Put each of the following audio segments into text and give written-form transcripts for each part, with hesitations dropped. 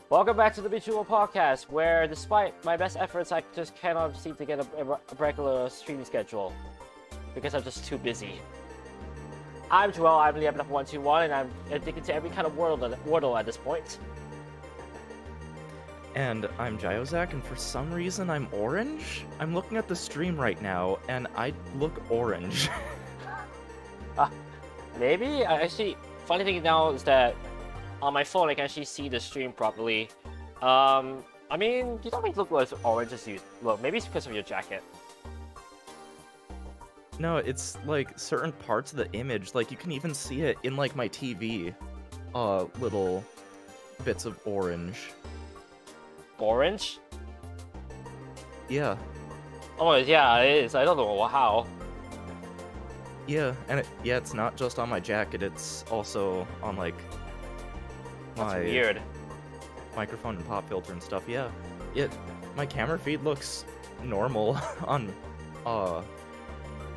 Welcome back to the Bejeweled podcast, where despite my best efforts, I just cannot seem to get a regular streaming schedule because I'm just too busy. I'm Joel, I'm the MF121, and I'm addicted to every kind of Wordle at this point. And I'm Gyozak, and for some reason I'm orange? I'm looking at the stream right now, and I look orange. Maybe? Actually, funny thing now is that on my phone I can actually see the stream properly. I mean, you don't really look as orange as you look. Maybe it's because of your jacket. No, it's like certain parts of the image, like you can even see it in like my TV. Little bits of orange. Orange? Yeah. Oh, yeah, it is. I don't know how. Yeah, and it's not just on my jacket, it's also on like That's my weird. microphone and pop filter and stuff. Yeah. My camera feed looks normal on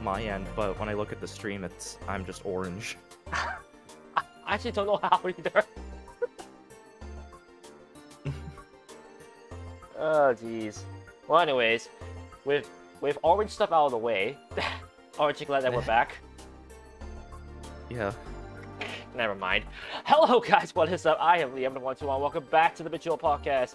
my end, but when I look at the stream, I'm just orange. I actually don't know how either. Oh, jeez. Well, anyways, with orange stuff out of the way, aren't you glad that we're back? Yeah. Never mind. Hello, guys. What is up? I am Liam, the 121. Welcome back to the Bejeweled podcast.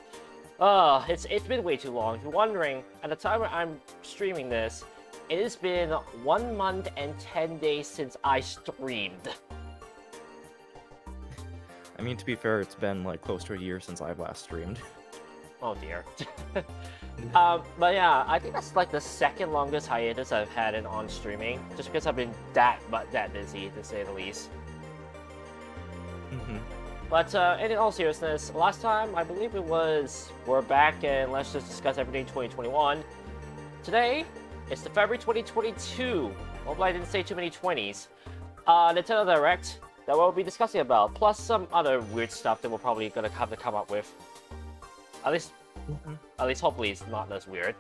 It's been way too long. If you're wondering, at the time I'm streaming this, it has been 1 month and 10 days since I streamed. I mean, to be fair, it's been like close to a year since I've last streamed. Oh dear. But yeah, I think that's like the second longest hiatus I've had on streaming, just because I've been that busy, to say the least. Mm-hmm. But in all seriousness, last time I believe it was we're back and let's just discuss everything 2021. Today, it's the February 2022. Hopefully I didn't say too many 20s. Nintendo Direct that we'll be discussing about, plus some other weird stuff that we're probably gonna have to come up with. At least hopefully it's not as weird.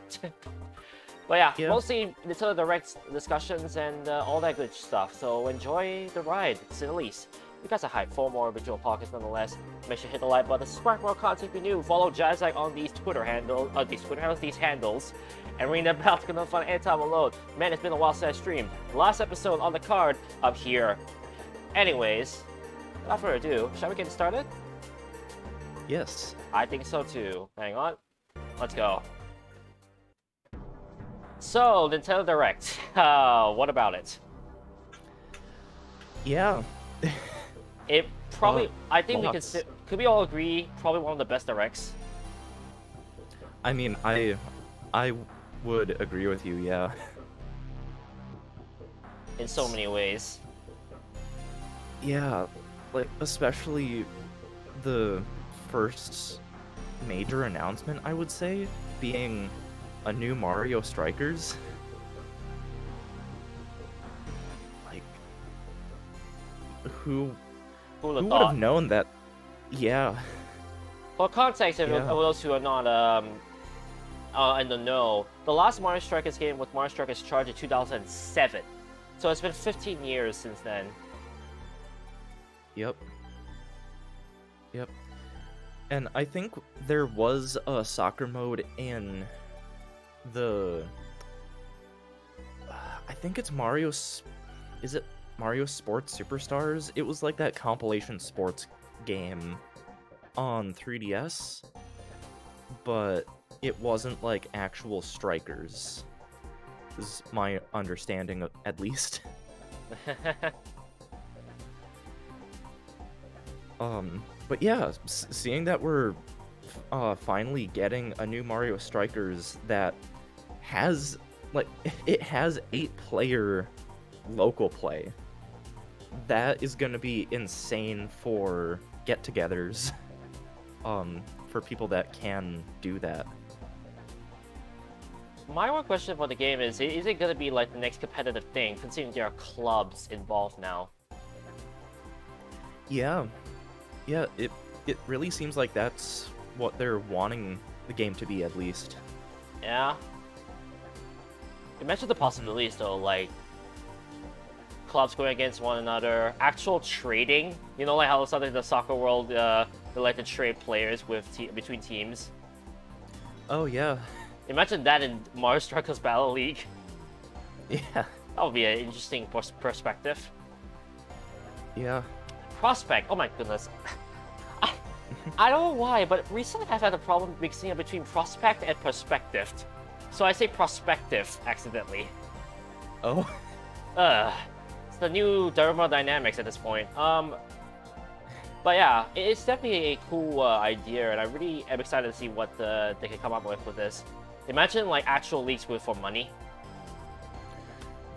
But yeah, mostly Nintendo Direct discussions and all that good stuff. So enjoy the ride, to say the least. You guys are hyped for more Bejeweled podcasts nonetheless. Make sure to hit the like button, subscribe for more content if you're new. Follow Gyozak on these handles, and ring the bell to get notified anytime I load. Man, it's been a while since I streamed. Last episode on the card up here. Anyways, without further ado, shall we get started? Yes. I think so too. Hang on. Let's go. So, Nintendo Direct. What about it? Yeah. It probably, I think could we all agree, probably one of the best Directs? I mean, I would agree with you, yeah. In so many ways. Yeah, like, especially the first major announcement, I would say, being a new Mario Strikers. Like, who would have known that? Yeah. For context, for those who are not in the know, the last Mario Strikers game was Mario Strikers Charge in 2007. So it's been 15 years since then. Yep. And I think there was a soccer mode in the... I think it's Mario... Is it Mario Sports Superstars? It was like that compilation sports game on 3DS, but it wasn't like actual strikers, is my understanding, at least. But yeah, seeing that we're finally getting a new Mario Strikers that has, like, it has 8-player local play. That is gonna be insane for get-togethers, for people that can do that. My one question for the game is it gonna be like the next competitive thing, considering there are clubs involved now? Yeah, it really seems like that's what they're wanting the game to be, at least. Yeah. Imagine the possibilities though, like clubs going against one another, actual trading. You know, like how something in the soccer world They like to trade players with between teams. Oh yeah. Imagine that in Mario Strikers Battle League. Yeah. That would be an interesting perspective. Yeah. Prospect. Oh my goodness. I don't know why, but recently I've had a problem mixing it between prospect and perspective. So I say prospective accidentally. Oh. It's the new thermodynamics at this point. But yeah, it's definitely a cool idea, and I really am excited to see what they can come up with this. Imagine like actual leagues with for money.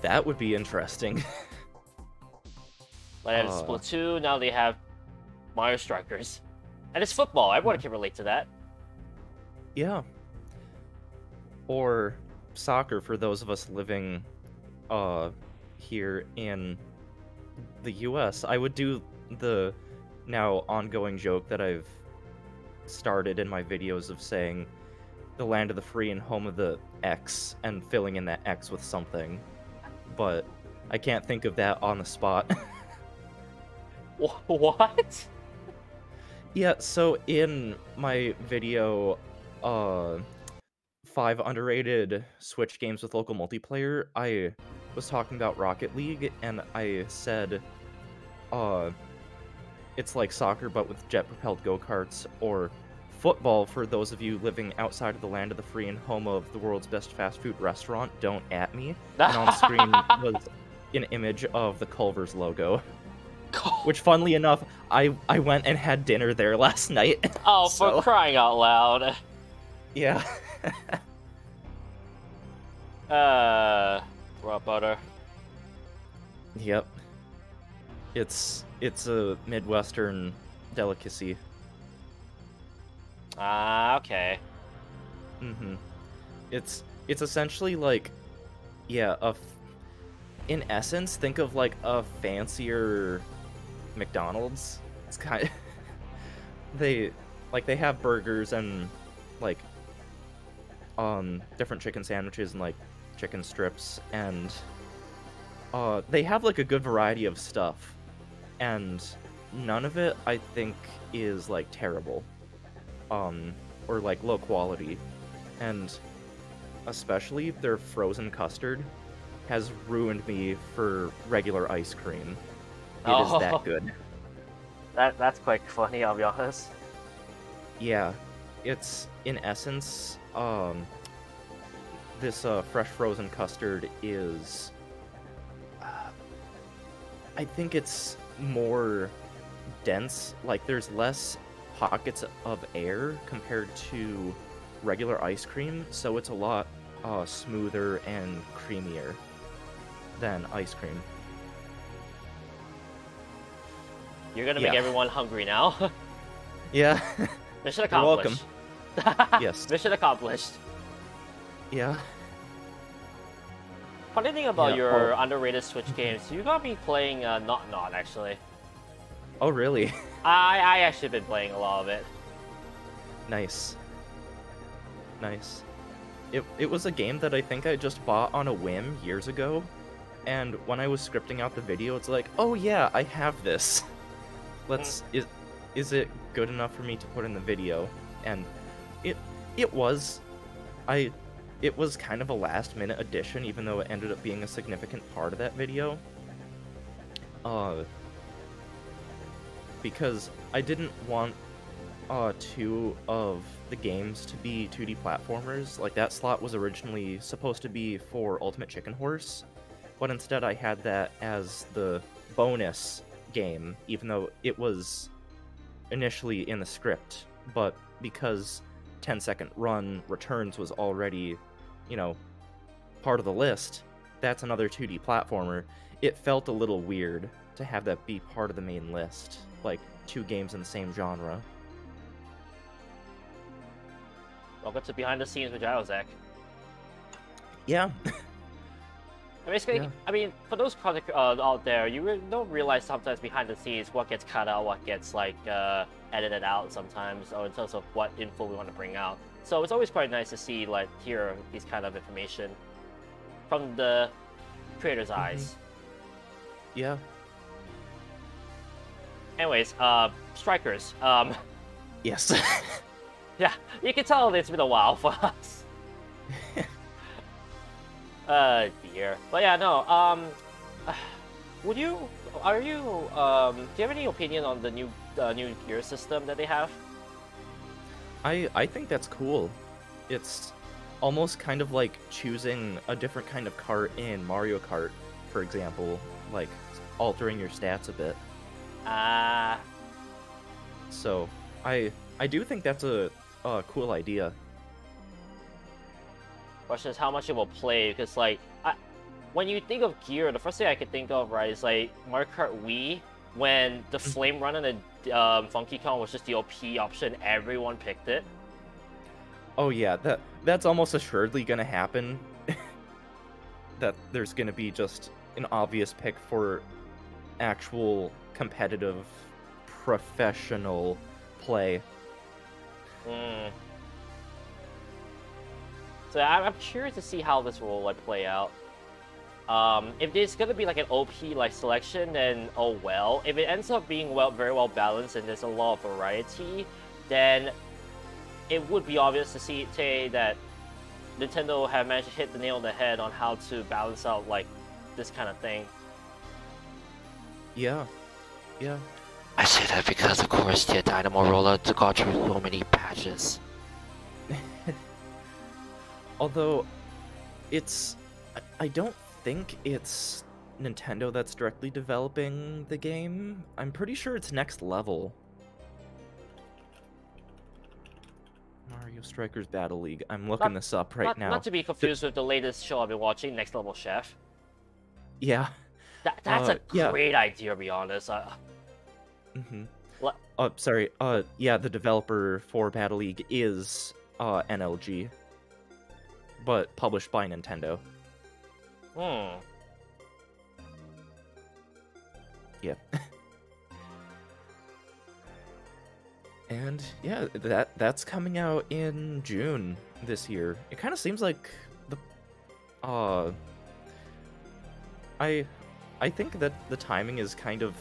That would be interesting. Like in Splatoon, now they have Mario Strikers. And it's football, everyone can relate to that. Yeah. Or soccer for those of us living here in the US. I would do the now ongoing joke that I've started in my videos of saying the land of the free and home of the X and filling in that X with something. But I can't think of that on the spot. What? Yeah, so in my video, 5 underrated Switch games with local multiplayer, I was talking about Rocket League, and I said, it's like soccer but with jet-propelled go-karts, or football for those of you living outside of the land of the free and home of the world's best fast food restaurant, don't at me. And on screen was an image of the Culver's logo. Which, funnily enough, I went and had dinner there last night. Oh, so... for crying out loud. Yeah. Raw butter. Yep. It's a Midwestern delicacy. Ah, okay. Mm-hmm. It's essentially like, yeah, in essence, think of like a fancier McDonald's. It's kind of they have burgers and like different chicken sandwiches and like chicken strips, and they have like a good variety of stuff, and none of it I think is like terrible or like low quality, and especially their frozen custard has ruined me for regular ice cream. It is that good. That's quite funny, I'll be honest. Yeah, it's in essence, this fresh frozen custard is, I think it's more dense. Like there's less pockets of air compared to regular ice cream, so it's a lot smoother and creamier than ice cream. You're gonna make everyone hungry now. Yeah. Mission accomplished. You're welcome. Yes. Mission accomplished. Yeah. Funny thing about your underrated Switch games, you gotta be playing Not actually. Oh really? I actually been playing a lot of it. Nice. Nice. It was a game that I think I just bought on a whim years ago, and when I was scripting out the video, it's like, oh yeah, I have this. Is it good enough for me to put in the video? And it was. It was kind of a last-minute addition, even though it ended up being a significant part of that video. Because I didn't want 2 of the games to be 2D platformers. Like, that slot was originally supposed to be for Ultimate Chicken Horse, but instead I had that as the bonus game, even though it was initially in the script. But because 10-second run returns was already, you know, part of the list, that's another 2D platformer. It felt a little weird to have that be part of the main list, like 2 games in the same genre. Welcome to Behind the Scenes with Zach. Yeah. Basically, yeah. I mean, for those out there, you don't realize sometimes behind the scenes what gets cut out, what gets like edited out sometimes, or in terms of what info we want to bring out. So it's always quite nice to see, like, hear these kind of information from the creator's eyes. Yeah. Anyways, Strikers. Yes. Yeah, you can tell it's been a while for us. Dear. But yeah, no, would you, are you, do you have any opinion on the new gear system that they have? I think that's cool. It's almost kind of like choosing a different kind of cart in Mario Kart, for example, like altering your stats a bit. Ah. So I do think that's a cool idea. Question is how much it will play, because like when you think of gear, the first thing I could think of, right, is like Mario Kart Wii, when the Flame Run and the Funky Kong was just the OP option, everyone picked it. Oh yeah, that's almost assuredly gonna happen. That there's gonna be just an obvious pick for actual competitive, professional play. So I'm curious to see how this will like play out. If there's gonna be like an OP like selection, then oh well. If it ends up being very well balanced and there's a lot of variety, then it would be obvious to say that Nintendo have managed to hit the nail on the head on how to balance out like this kind of thing. Yeah. I say that because, of course, the Dynamo Roller got through so many patches. Although, I don't think it's Nintendo that's directly developing the game. I'm pretty sure it's Next Level. Mario Strikers Battle League. I'm looking this up right now. Not to be confused with the latest show I've been watching, Next Level Chef. Yeah. That's a great idea, to be honest. Sorry. Yeah, the developer for Battle League is NLG, but published by Nintendo. Yeah. And yeah, that's coming out in June this year. It kind of seems like the I think that the timing is kind of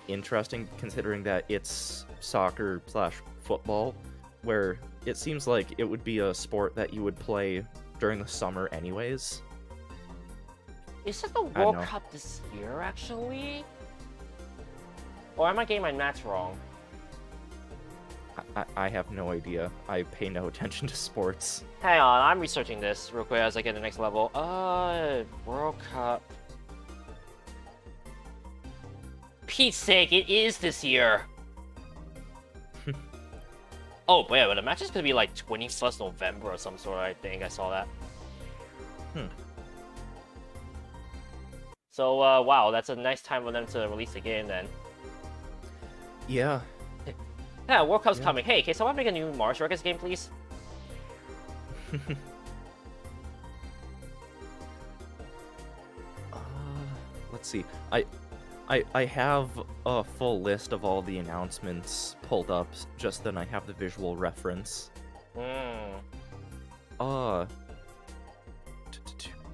interesting, considering that it's soccer/football, where it seems like it would be a sport that you would play during the summer anyways. Is it the World Cup this year, actually? Or am I getting my maths wrong? I have no idea. I pay no attention to sports. Hang on, I'm researching this real quick as I get to the next level. World Cup. Pete's sake, it is this year! Oh, but the match is gonna be like 21st November or some sort, I think. I saw that. So, wow, that's a nice time for them to release the game then. Yeah. Yeah, World Cup's coming. Hey, can someone make a new Mario Strikers game, please? Let's see. I have a full list of all the announcements pulled up, just then I have the visual reference.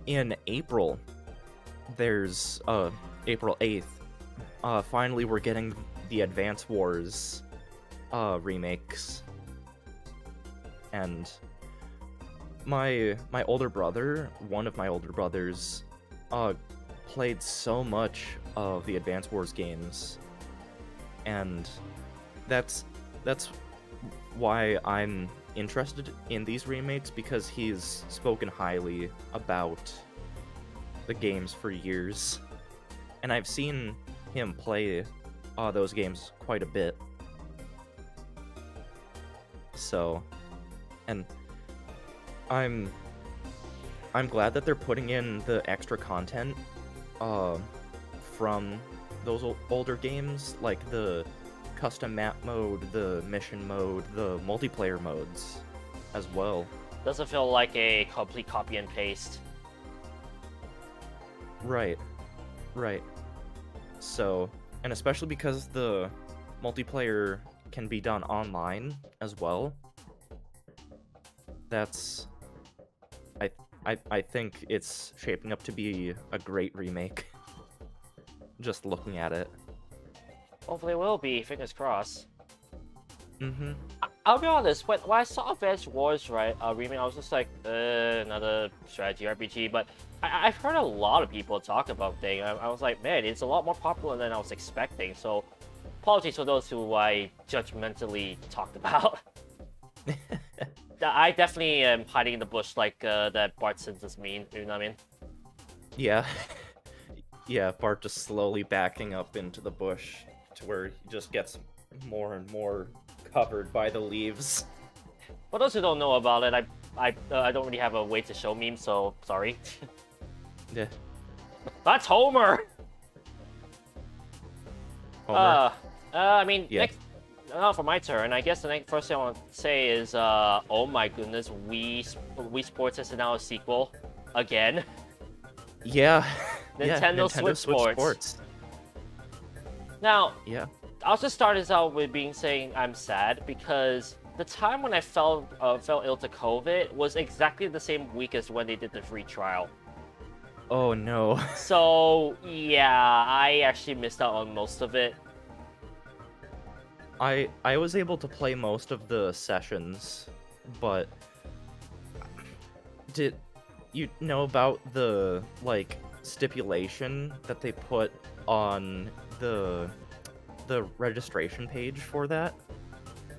In April, there's April 8th. Finally, we're getting the Advance Wars remakes, and my older brother, one of my older brothers, played so much of the Advance Wars games, and that's why I'm interested in these remakes, because he's spoken highly about the games for years, and I've seen him play those games quite a bit. So, and I'm glad that they're putting in the extra content from those older games, like the custom map mode, the mission mode, the multiplayer modes as well. Doesn't feel like a complete copy and paste. Right. So, and especially because the multiplayer can be done online as well. That's... I think it's shaping up to be a great remake. Just looking at it. Hopefully it will be, fingers crossed. Mm-hmm. I'll be honest, when I saw Advance Wars, right, remake, I was just like, another strategy RPG, but I've heard a lot of people talk about things. I was like, man, it's a lot more popular than I was expecting, so apologies for those who I judgmentally talked about. I definitely am hiding in the bush like that Bart Simpson's meme, you know what I mean? Yeah. Yeah, Bart just slowly backing up into the bush to where he just gets more and more covered by the leaves. For those who don't know about it, I don't really have a way to show memes, so sorry. Yeah. That's Homer! Homer. I mean, Yeah. next, for my turn, I guess the next first thing I want to say is, oh my goodness, Wii Sports is now a sequel again. Yeah. Nintendo Switch Sports. Now, Yeah. I'll just start this out with saying I'm sad because the time when I fell ill to COVID was exactly the same week as when they did the free trial. Oh no. So yeah, I actually missed out on most of it. I was able to play most of the sessions, but did you know about the like stipulation that they put on the registration page for that?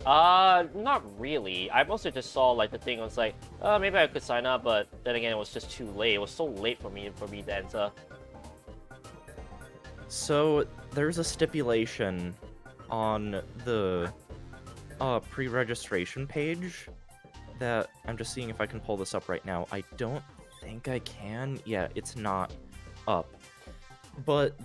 Not really. I mostly just saw like the thing was like, maybe I could sign up, but then again, it was just too late. It was so late for me to enter. So there's a stipulation on the pre-registration page that I'm just seeing if I can pull this up right now. I don't think I can. Yeah, it's not up. But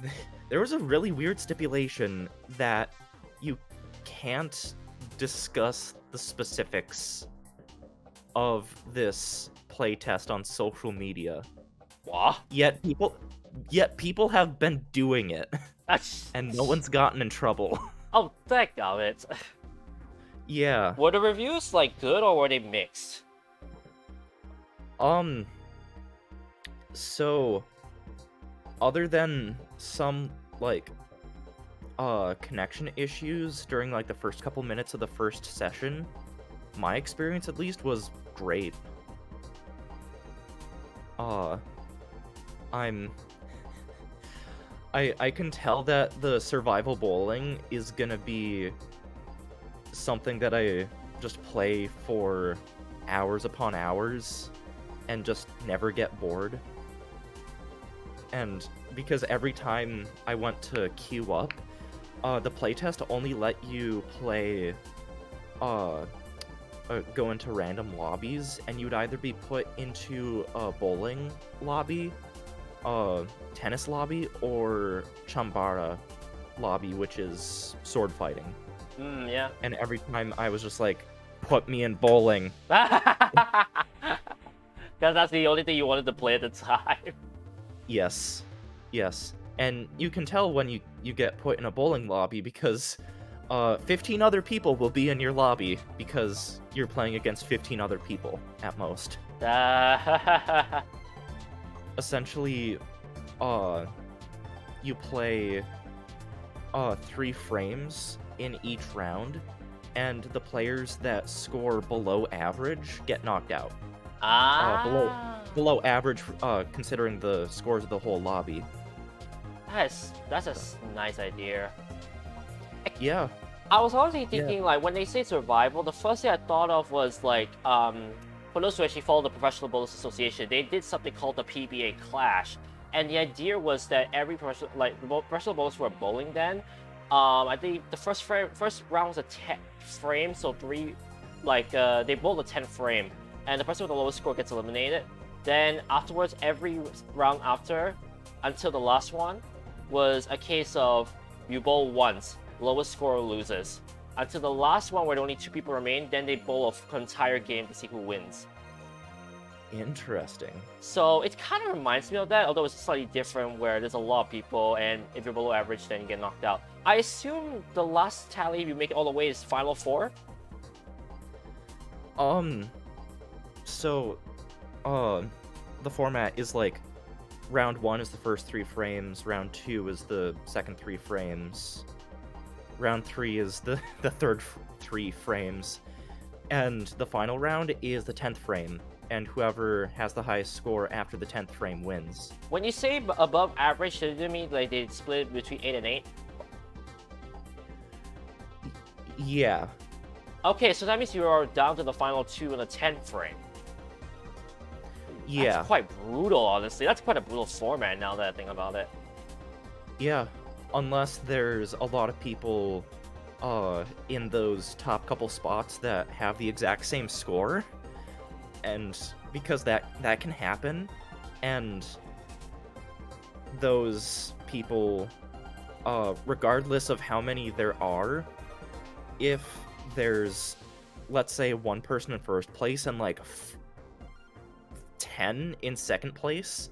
there was a really weird stipulation that you can't discuss the specifics of this playtest on social media. What? Yet people have been doing it, That's... and no one's gotten in trouble. Oh, of it. Yeah. Were the reviews like good or were they mixed? So other than some like connection issues during like the first couple minutes of the first session, my experience at least was great. I can tell that the survival bowling is gonna be something that I just play for hours upon hours and just never get bored. And because every time I went to queue up, the playtest only let you play, go into random lobbies, and you'd either be put into a bowling lobby, tennis lobby, or chambara lobby, which is sword fighting. Yeah. And every time I was just like, put me in bowling. Because that's the only thing you wanted to play at the time. Yes. Yes. And you can tell when you get put in a bowling lobby because 15 other people will be in your lobby because you're playing against 15 other people at most. Essentially, you play 3 frames in each round, and the players that score below average get knocked out. Below average, considering the scores of the whole lobby. That's a nice idea. Yeah. I was honestly thinking, like, when they say survival, the first thing I thought of was, like, for those who actually follow the Professional Bowlers Association, they did something called the PBA Clash. And the idea was that every professional bowlers were bowling then. I think the first round was a 10 frame, so 3, like, they bowled a 10 frame. And the person with the lowest score gets eliminated. Then afterwards, every round after, until the last one, was a case of you bowl once, lowest score loses. Until the last one where only 2 people remain, then they bowl an entire game to see who wins. Interesting. So it kind of reminds me of that, although it's slightly different where there's a lot of people and if you're below average then you get knocked out. I assume the last tally, if you make it all the way, is Final 4? So, the format is like, round 1 is the first 3 frames, round 2 is the second 3 frames, round 3 is the third 3 frames, and the final round is the 10th frame, and whoever has the highest score after the 10th frame wins. When you say above average, does it mean like they split between 8 and 8? Yeah. Okay, so that means you are down to the final 2 in the 10th frame. Yeah. That's quite brutal, honestly. That's quite a brutal format now that I think about it. Yeah, unless there's a lot of people in those top couple spots that have the exact same score, and because that can happen, and those people, regardless of how many there are, if there's, let's say, one person in first place and like 10 in second place,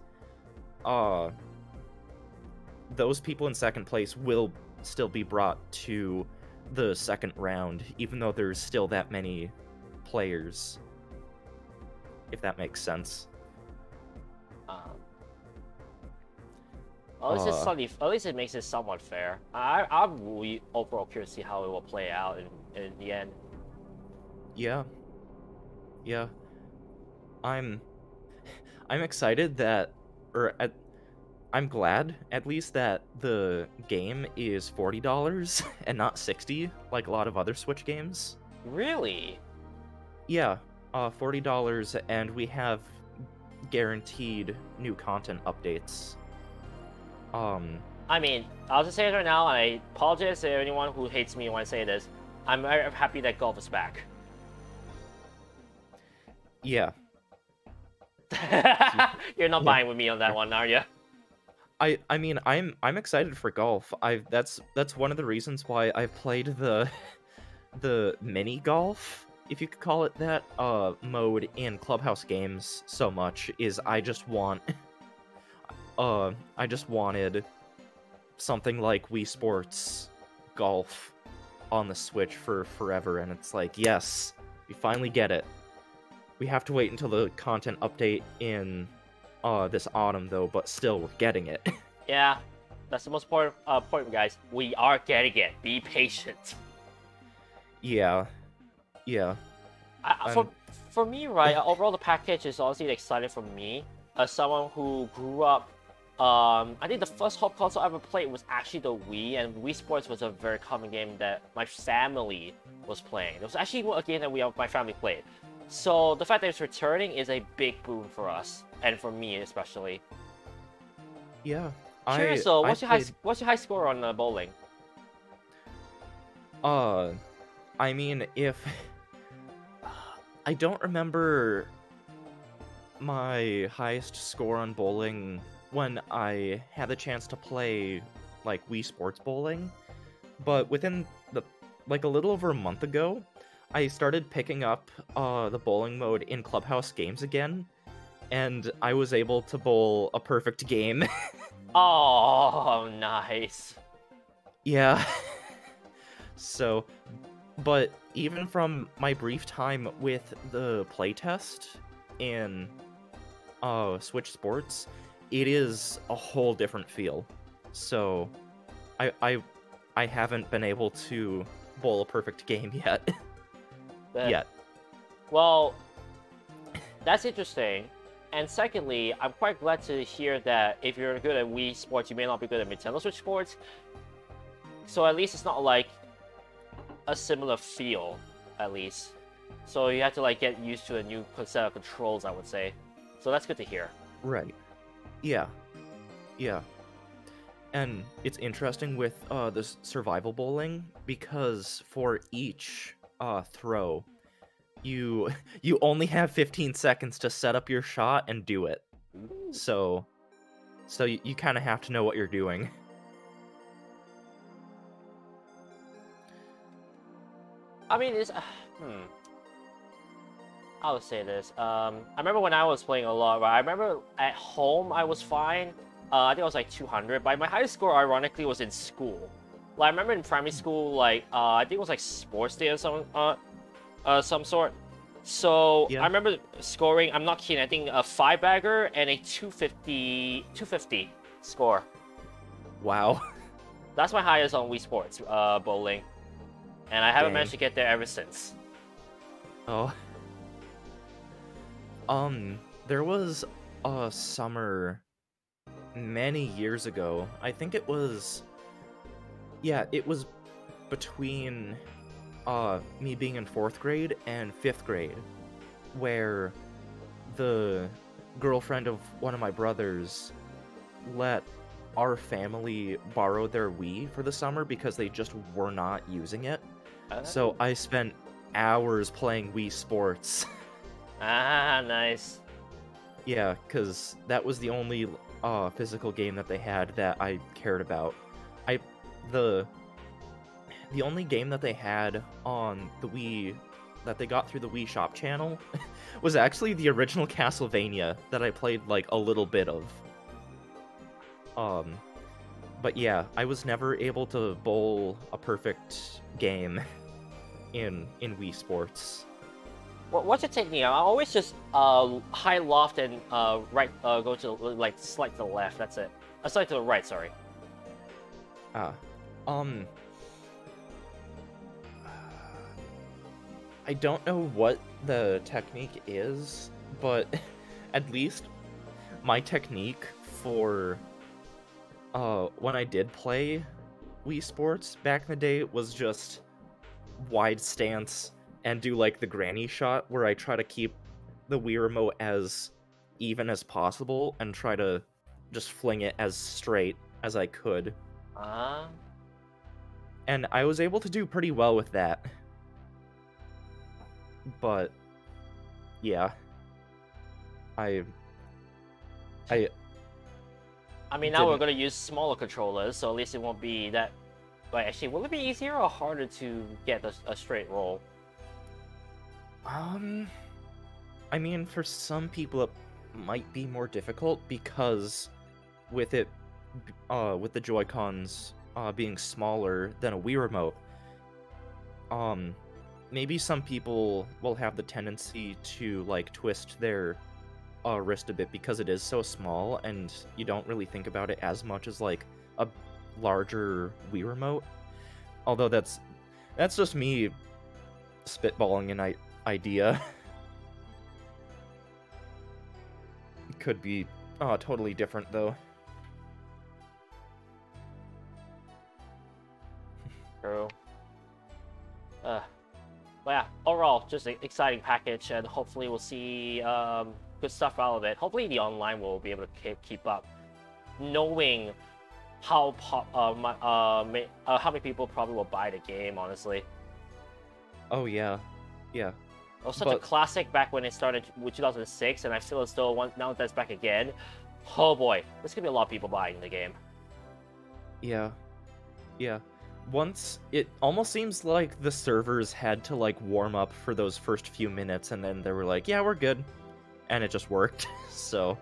those people in second place will still be brought to the second round, even though there's still that many players, if that makes sense. At least it's slightly, at least it makes it somewhat fair. I'm really overall curious to see how it will play out in the end. Yeah. I'm excited that, I'm glad at least that the game is $40 and not $60 like a lot of other Switch games. Really? Yeah, $40, and we have guaranteed new content updates. I mean, I'll just say it right now, and I apologize to anyone who hates me when I say this. I'm very happy that golf is back. Yeah. You're not buying with me on that one, are you? I mean, I'm excited for golf. That's one of the reasons why I've played the mini golf, if you could call it that, mode in Clubhouse games so much, is I just wanted something like Wii Sports Golf on the Switch for forever, and it's like, yes, we finally get it. We have to wait until the content update in this autumn, though, but still, we're getting it. Yeah, that's the most important point, guys. We are getting it. Be patient. Yeah. For me, right, overall the package is honestly exciting for me as someone who grew up. I think the first home console I ever played was actually the Wii, and Wii Sports was a very common game that my family was playing. It was actually a game that my family played. So the fact that it's returning is a big boon for us, and for me especially. Yeah. Curious though, what's your high score on bowling? I mean, if I don't remember my highest score on bowling when I had the chance to play like Wii Sports Bowling, but within a little over a month ago, I started picking up the bowling mode in Clubhouse games again, and I was able to bowl a perfect game. Oh, nice. Yeah. So, but even from my brief time with the playtest in Switch Sports, it is a whole different feel. So, I haven't been able to bowl a perfect game yet. Yet. Well, that's interesting. And secondly, I'm quite glad to hear that if you're good at Wii Sports, you may not be good at Nintendo Switch Sports. So at least it's not like a similar feel, at least. So you have to like get used to a new set of controls, I would say. So that's good to hear. Right. Yeah. And it's interesting with this survival bowling, because for each throw, you only have 15 seconds to set up your shot and do it. So you kind of have to know what you're doing. I mean, it's I'll say this. I remember when I was playing a lot, right? I remember at home I was fine. I think I was like 200, but my highest score, ironically, was in school. Like, I remember in primary school, like, I think it was like sports day or some sort. So, yeah. I remember scoring, I'm not kidding, I think a 5-bagger and a 250 score. Wow. That's my highest on Wii Sports bowling. and I haven't Dang. managed to get there ever since. Oh. There was a summer many years ago. I think it was... Yeah, it was between me being in 4th grade and 5th grade, where the girlfriend of one of my brothers let our family borrow their Wii for the summer because they just were not using it. So I spent hours playing Wii Sports. Ah, nice. Yeah, because that was the only physical game that they had that I cared about. The only game that they had on the Wii that they got through the Wii Shop channel was actually the original Castlevania that I played like a little bit of. But yeah, I was never able to bowl a perfect game in Wii Sports. What's your technique? I always just high loft and right go to like slight to the left. That's it. Slight to the right. Sorry. I don't know what the technique is, but at least my technique for when I did play Wii Sports back in the day was just wide stance and do like the granny shot where I try to keep the Wii remote as even as possible and try to just fling it as straight as I could. And I was able to do pretty well with that. But yeah, I mean, now we're gonna use smaller controllers, so at least it won't be that. But actually, will it be easier or harder to get a straight roll? I mean, for some people it might be more difficult because with it, with the Joy-Cons being smaller than a Wii remote, maybe some people will have the tendency to like twist their wrist a bit because it is so small and you don't really think about it as much as like a larger Wii remote. Although that's just me spitballing an idea. It could be totally different though. True. But yeah, overall, just an exciting package, and hopefully we'll see good stuff out of it. Hopefully the online will be able to keep up, knowing how many people probably will buy the game, honestly. Oh yeah, yeah. It was such a classic back when it started with 2006, and I feel as though now that's back again. Oh boy, there's gonna be a lot of people buying the game. Yeah, yeah. Once, it almost seems like the servers had to like warm up for those first few minutes, and then they were like, yeah, we're good. And it just worked, so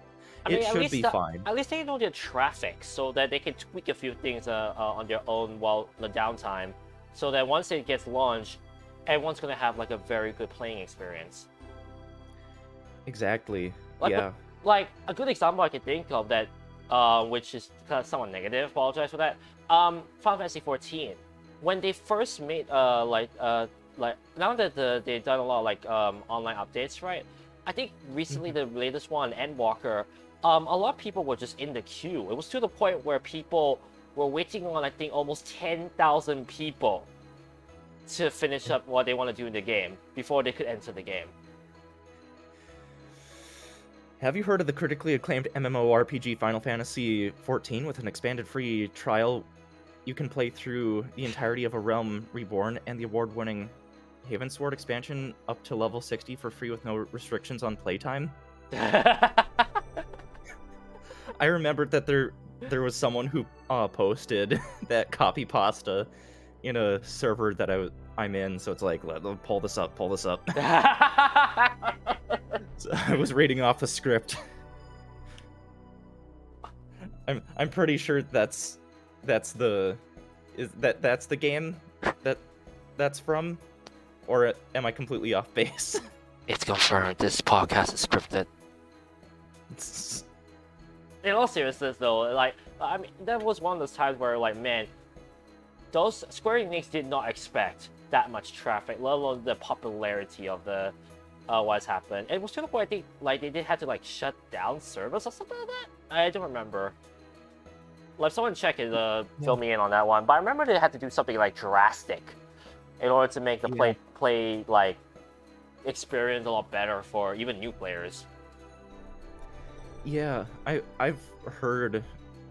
it should be fine. At least they know their traffic, so that they can tweak a few things on their own while the downtime, so that once it gets launched, everyone's gonna have like a very good playing experience. Exactly, like, yeah. Like, a good example I can think of that, which is kind of somewhat negative, apologize for that, Final Fantasy 14. When they first made, like, now that they've done a lot of, like, online updates, right? I think recently the latest one, Endwalker, a lot of people were just in the queue. It was to the point where people were waiting on, I think, almost 10,000 people to finish up what they want to do in the game before they could enter the game. Have you heard of the critically acclaimed MMORPG Final Fantasy XIV with an expanded free trial? You can play through the entirety of A Realm Reborn and the award-winning Havensward expansion up to level 60 for free with no restrictions on playtime. I remembered that there was someone who posted that copy pasta in a server that I'm in, so it's like, pull this up. So I was reading off the script. I'm pretty sure that's the game that's from, or am I completely off base? It's confirmed. This podcast is scripted. In all seriousness, though, like, I mean, that was one of those times where, like, man, those Square Enix did not expect that much traffic, let alone the popularity of the what's happened. And it was to the point I think like they did have to like shut down servers or something like that. I don't remember. Like someone check it, fill me in on that one. But I remember they had to do something like drastic in order to make the play like experience a lot better for even new players. Yeah, I've heard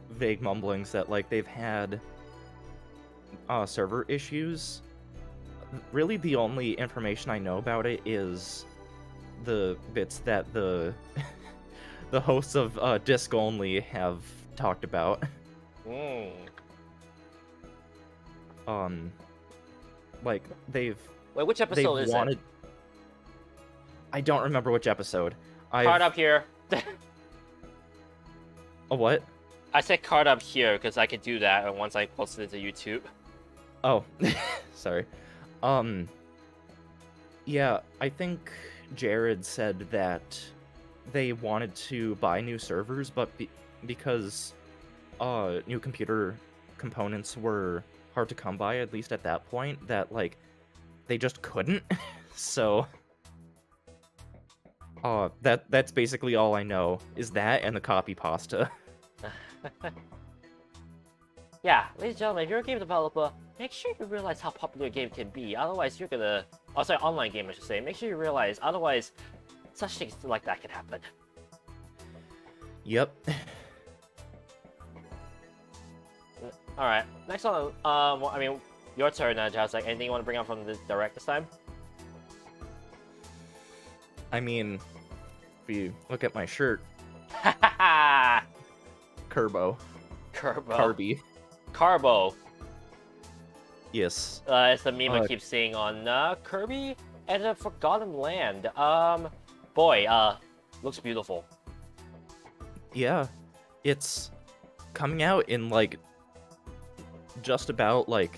vague mumblings that like they've had server issues. Really, the only information I know about it is the bits that the the hosts of Disc Only have talked about. Like they've. Wait, which episode is it? I don't remember which episode. Card up here. A what? I said card up here because I could do that once I post it to YouTube. Oh, sorry. Yeah, I think Jared said that they wanted to buy new servers, but because new computer components were hard to come by, at least at that point, that like they just couldn't. So that's basically all I know, is that and the copy pasta. Yeah, ladies and gentlemen, if you're a game developer, make sure you realize how popular a game can be. Otherwise, you're gonna... Oh, sorry, online game, I should say. Make sure you realize, otherwise, such things like that can happen. Yep. Alright, next on, well, I mean, your turn, Jazz. Like, anything you want to bring up from the direct this time? I mean, if you look at my shirt... Kerbo. Carby. Carbo. Yes. It's the meme I keep seeing on Kirby and the Forgotten Land. Boy, looks beautiful. Yeah, it's coming out in like just about like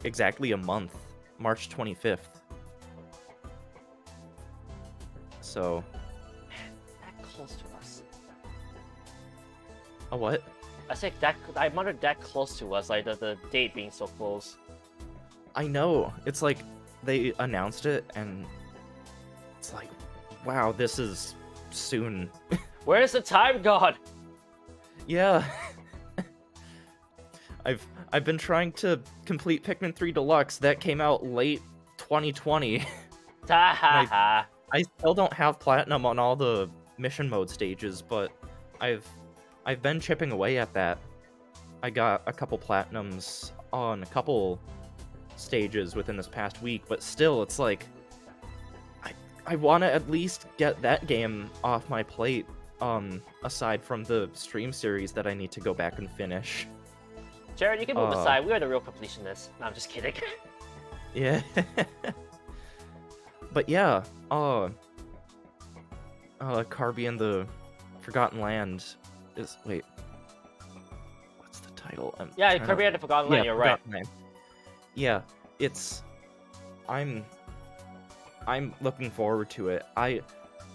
exactly a month, March 25th. So. Man, that close to us. A what? I said that I wondered that close to us, like the date being so close. I know. It's like they announced it and it's like, wow, this is soon. Where's the time gone? Yeah. I've been trying to complete Pikmin 3 Deluxe. That came out late 2020. I still don't have platinum on all the mission mode stages, but I've been chipping away at that. I got a couple platinums on a couple stages within this past week, but still, it's like I want to at least get that game off my plate, aside from the stream series that I need to go back and finish. Jared, you can move aside. We are the real completionists. No, I'm just kidding. Yeah. But yeah, Carby and the Forgotten Land is... Wait. What's the title? Yeah, Kirby and the Forgotten Land, you're right. Land. Yeah, it's... I'm looking forward to it. I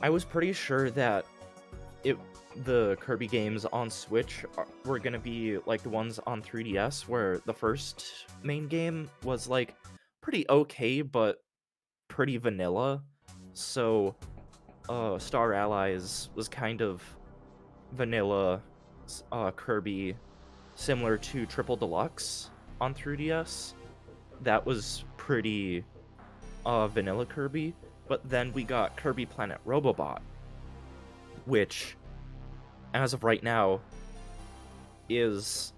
was pretty sure that the Kirby games on Switch were gonna be like the ones on 3DS, where the first main game was like pretty okay, but pretty vanilla. So, Star Allies was kind of vanilla Kirby, similar to Triple Deluxe on 3DS. That was pretty vanilla Kirby. But then we got Kirby Planet Robobot, which, as of right now, is,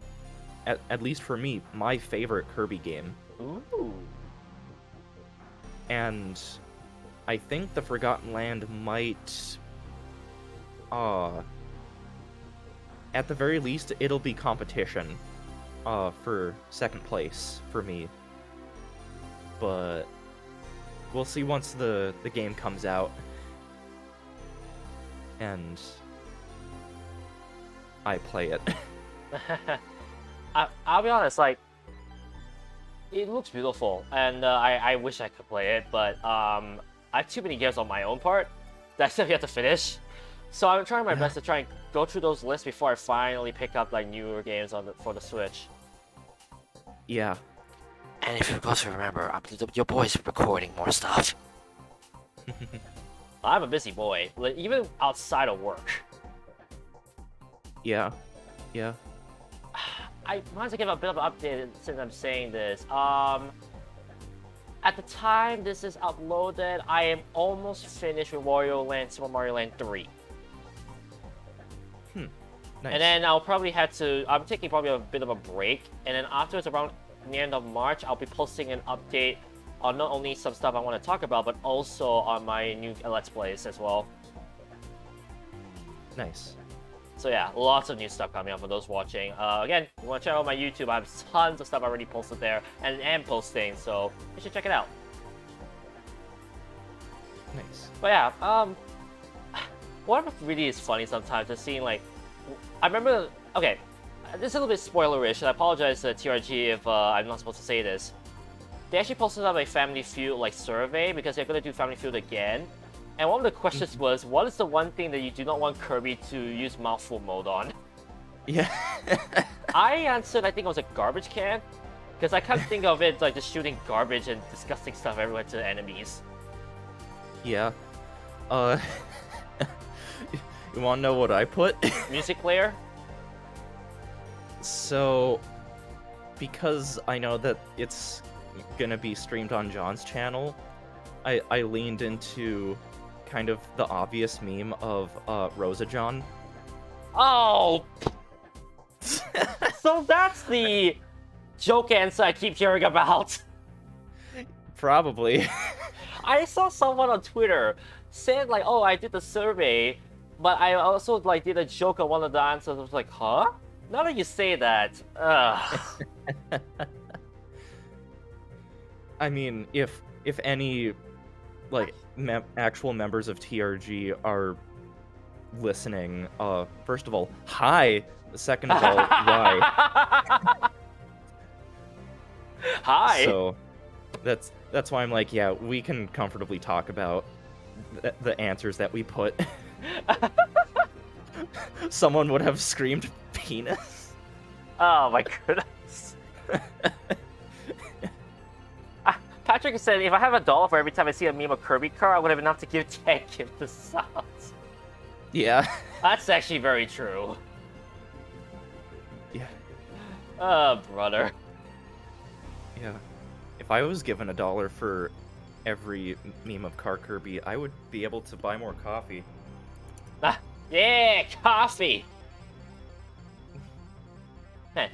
at least for me, my favorite Kirby game. Ooh. And I think the Forgotten Land might, at the very least, it'll be competition for second place for me. But we'll see once the game comes out. And I play it. I'll be honest, like, it looks beautiful, and I wish I could play it, but I have too many games on my own part that I still have to finish. So I'm trying my best to try and go through those lists before I finally pick up like newer games for the Switch. Yeah. And if you guys remember, your boy's recording more stuff. I'm a busy boy, like, even outside of work. Yeah. Yeah. I wanted to give a bit of an update since I'm saying this. At the time this is uploaded, I am almost finished with Super Mario Land 3. Nice. And then I'll probably I'm taking probably a bit of a break, and then afterwards, around the end of March, I'll be posting an update on not only some stuff I want to talk about, but also on my new Let's Plays as well. Nice. So yeah, lots of new stuff coming up for those watching. Again, if you want to check out my YouTube, I have tons of stuff already posted there and am posting, so you should check it out. Nice. But yeah, what really is funny sometimes is seeing, like, I remember, okay, this is a little bit spoilerish, and I apologize to TRG if I'm not supposed to say this. They actually posted up a Family Feud, like, survey, because they're going to do Family Feud again. And one of the questions was, what is the one thing that you do not want Kirby to use mouthful mode on? Yeah. I answered, I think it was a garbage can, because I can't think of it like just shooting garbage and disgusting stuff everywhere to the enemies. Yeah. You wanna know what I put? Music player? So, because I know that it's gonna be streamed on John's channel, I leaned into kind of the obvious meme of Rosa John. Oh! So that's the joke answer I keep hearing about. Probably. I saw someone on Twitter said, like, oh, I did the survey, but I also, like, did a joke on one of the answers. I was like, huh? Now that you say that, I mean, if any, like, actual members of TRG are listening, first of all, hi. Second of all, why? Hi. So that's why I'm like, yeah, we can comfortably talk about the answers that we put. Someone would have screamed penis. Oh my goodness. Patrick said, if I have $1 for every time I see a meme of Kirby car, I would have enough to give 10 gift to subs. Yeah. That's actually very true. Yeah. Oh, brother. Yeah. If I was given $1 for every meme of Car Kirby, I would be able to buy more coffee. Ah, yeah, coffee! Man,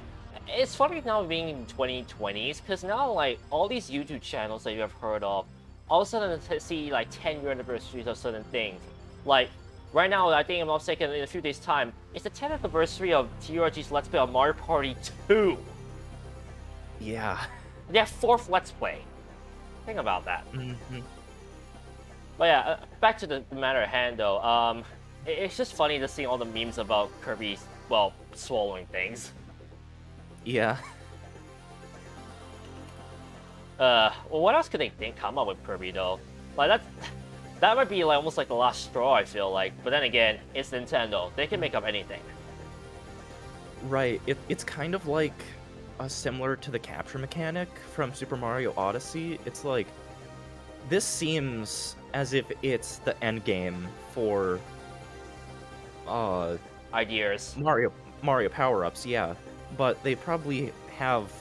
it's funny now being in 2020s, because now, like, all these YouTube channels that you have heard of, all of a sudden see, like, 10-year anniversaries of certain things. Like, right now, I think I'm not mistaken, in a few days' time, it's the 10th anniversary of TRG's Let's Play on Mario Party 2. Yeah. Their 4th Let's Play. Think about that. Mm-hmm. But yeah, back to the matter at hand, though. It's just funny to see all the memes about Kirby, well, swallowing things. Yeah. Well, what else could they come up with Kirby, though? Like, that might be like almost like the last straw, I feel like. But then again, it's Nintendo. They can make up anything. Right. It's kind of like similar to the capture mechanic from Super Mario Odyssey. It's like, this seems as if it's the end game for ideas. Mario power-ups, yeah. But they probably have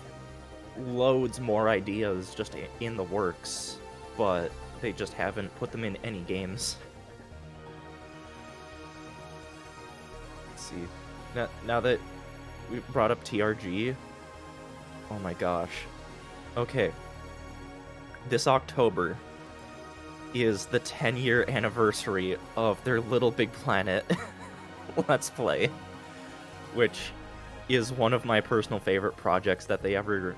loads more ideas just in the works, but they just haven't put them in any games. Let's see. Now that we brought up TRG, oh my gosh. Okay. This October is the 10-year anniversary of their Little Big Planet Let's Play, which is one of my personal favorite projects that they ever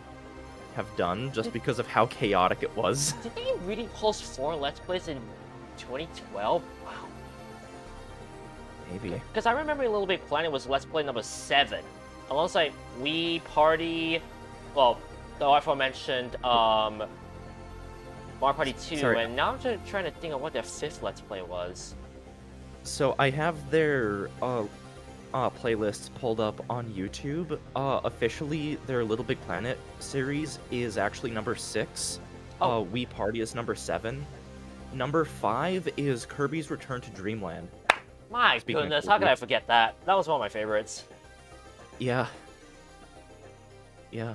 have done, just because of how chaotic it was. Did they really post 4 Let's Plays in 2012? Wow. Maybe. Because I remember Little Big Planet was Let's Play number 7. Alongside Wii Party, well, the aforementioned Mario Party 2, Sorry. and now I'm just trying to think of what their 5th Let's Play was. So I have their playlists pulled up on YouTube. Officially, their Little Big Planet series is actually number 6. Oh. Wii Party is number 7. Number 5 is Kirby's Return to Dreamland. My Speaking of goodness, how could Kirby. I forget that? That was one of my favorites. Yeah. Yeah.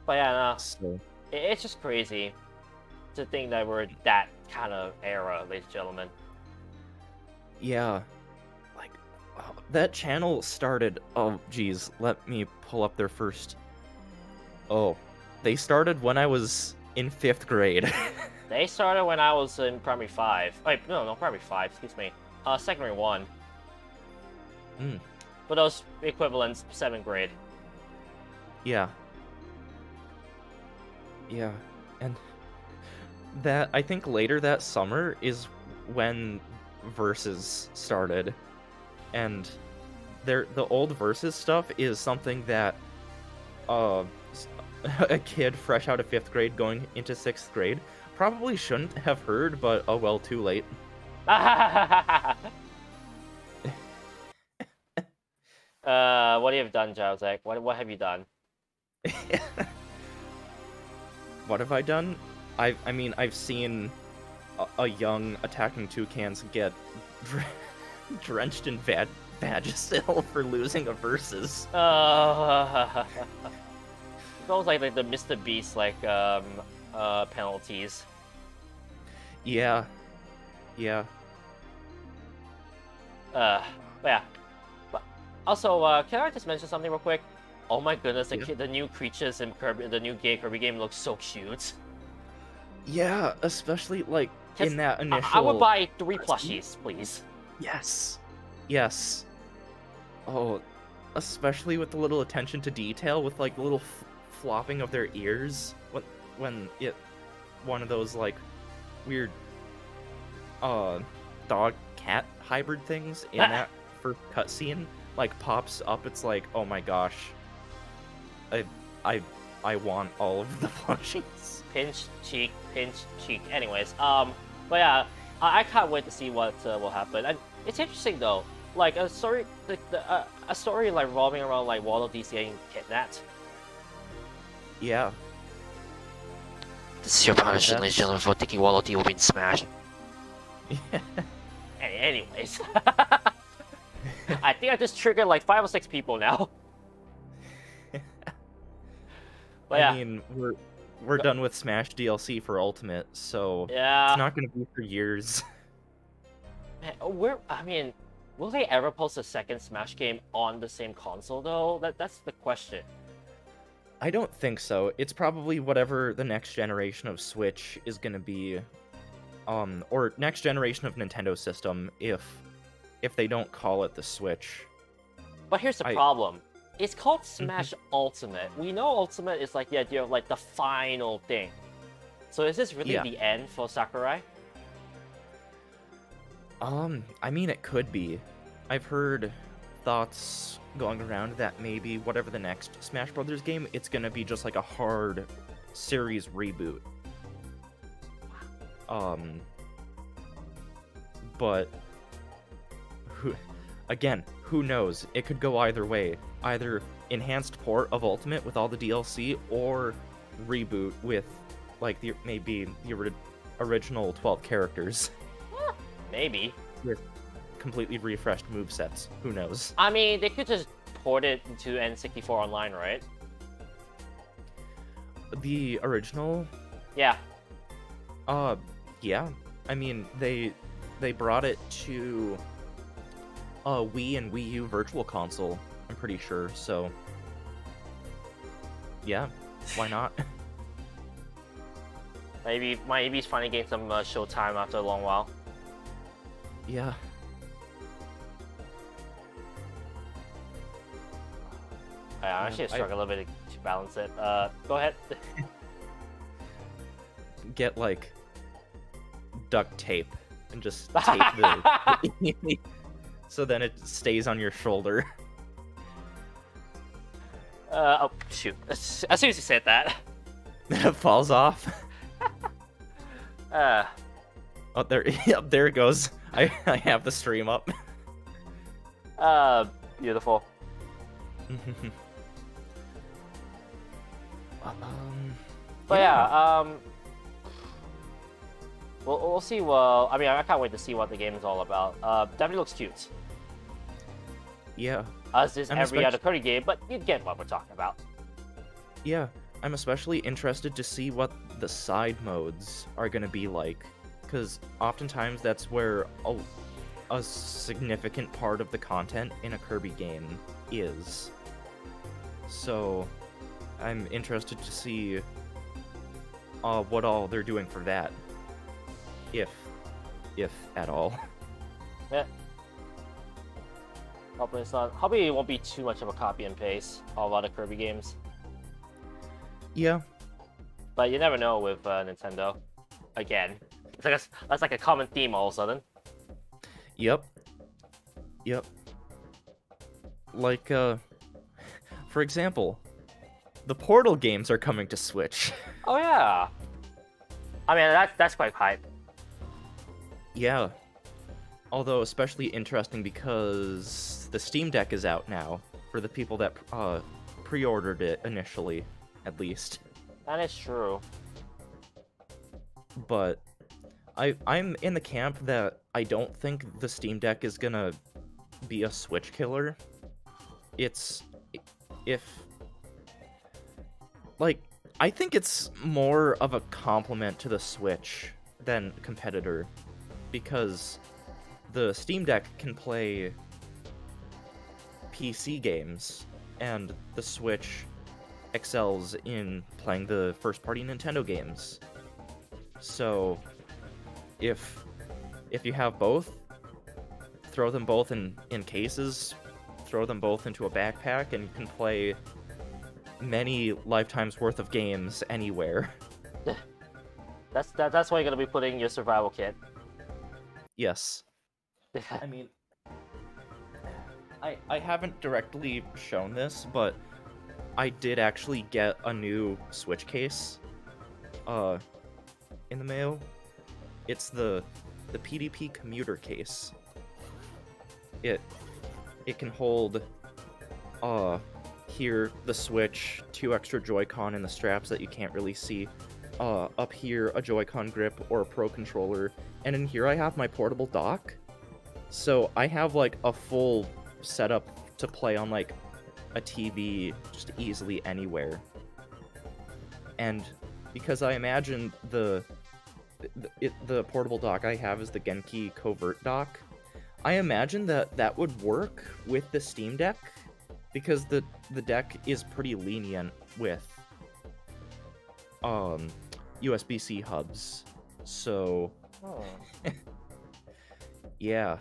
But yeah, no, So, it's just crazy to think that we're that kind of era, ladies and gentlemen. yeah. Like, that channel started... Oh, geez. Let me pull up their first... Oh. They started when I was in 5th grade. They started when I was in primary 5. Wait, no, primary 5, excuse me. Secondary 1. Mm. But those equivalents, 7th grade. Yeah. Yeah. And that, I think later that summer is when Versus started. And the old Versus stuff is something that a kid fresh out of 5th grade going into 6th grade probably shouldn't have heard, but oh well, too late. What have you done, Jowzek? What have you done? What have I done? I mean, I've seen a young attacking toucans get drenched in Vagisil for losing a Versus. Those like the Mr. Beast penalties. Yeah. Yeah. But yeah. But also, can I just mention something real quick? Oh my goodness, the new creatures in Kirby, the new Kirby game looks so cute. Yeah, especially like in that initial. I would buy 3 plushies, please. Yes. Yes. Oh, especially with the little attention to detail, with like the little flopping of their ears when one of those like weird dog cat hybrid things in that first cutscene like pops up. It's like, oh my gosh, I want all of the plushies. Pinch cheek. Anyways, but yeah, I can't wait to see what will happen. And it's interesting though, like a story, a story like revolving around like Waddle Dee getting kidnapped. Yeah. This is your punishment, ladies and gentlemen, for thinking Waddle Dee will be in Smash. Yeah. Anyways, I think I just triggered like 5 or 6 people now. But yeah. I mean, we're done with Smash DLC for Ultimate, so yeah, it's not going to be for years. Man, will they ever post a second Smash game on the same console though? That's the question. I don't think so. It's probably whatever the next generation of Switch is going to be, or next generation of Nintendo system, if they don't call it the Switch. But here's the problem. It's called Smash Ultimate. We know Ultimate is like the idea of like the final thing. So is this really the end for Sakurai? I mean, it could be. I've heard thoughts going around that maybe whatever the next Smash Brothers game, it's gonna be just like a hard series reboot. But who knows? It could go either way. Either enhanced port of Ultimate with all the DLC, or reboot with like maybe the original 12 characters. Maybe. With completely refreshed movesets. Who knows? I mean, they could just port it into N64 Online, right? The original? Yeah. Yeah. I mean, they brought it to Wii and Wii U Virtual Console, I'm pretty sure, so yeah, why not? Maybe he's finally getting some showtime after a long while. Yeah. I actually struggle a little bit to balance it. Go ahead. Get like duct tape and just tape the so then it stays on your shoulder. Oh shoot! As soon as you said that, It falls off. Oh, there, yep, there it goes. I have the stream up. Beautiful. But yeah, we'll see. Well, I mean, I can't wait to see what the game is all about. Definitely looks cute. Yeah. As is every other Kirby game, but you get what we're talking about. Yeah, I'm especially interested to see what the side modes are gonna be like, because oftentimes that's where a significant part of the content in a Kirby game is. So, I'm interested to see what all they're doing for that, if at all. Yeah. Hopefully it's not. Hopefully it won't be too much of a copy and paste of other Kirby games. Yeah. But you never know with Nintendo. Again, it's like that's like a common theme all of a sudden. Yep. Yep. Like, for example, the Portal games are coming to Switch. Oh yeah. I mean, that's quite hype. Yeah. Although especially interesting because the Steam Deck is out now for the people that pre-ordered it initially, at least. That is true. But I'm in the camp that I don't think the Steam Deck is gonna be a Switch killer. I think it's more of a compliment to the Switch than competitor, because the Steam Deck can play PC games, and the Switch excels in playing the first-party Nintendo games. So, if you have both, throw them both in cases, throw them both into a backpack, and you can play many lifetimes worth of games anywhere. That's why you're gonna be putting your survival kit. Yes. I mean, I haven't directly shown this, but I did actually get a new Switch case in the mail. It's the PDP commuter case. It can hold here the Switch, 2 extra Joy-Con in the straps that you can't really see. Up here a Joy-Con grip or a Pro controller, and in here I have my portable dock. So I have like a full setup to play on like a TV just easily anywhere. And because I imagine the portable dock I have is the Genki Covert dock, I imagine that would work with the Steam Deck, because the deck is pretty lenient with USB-C hubs. So yeah,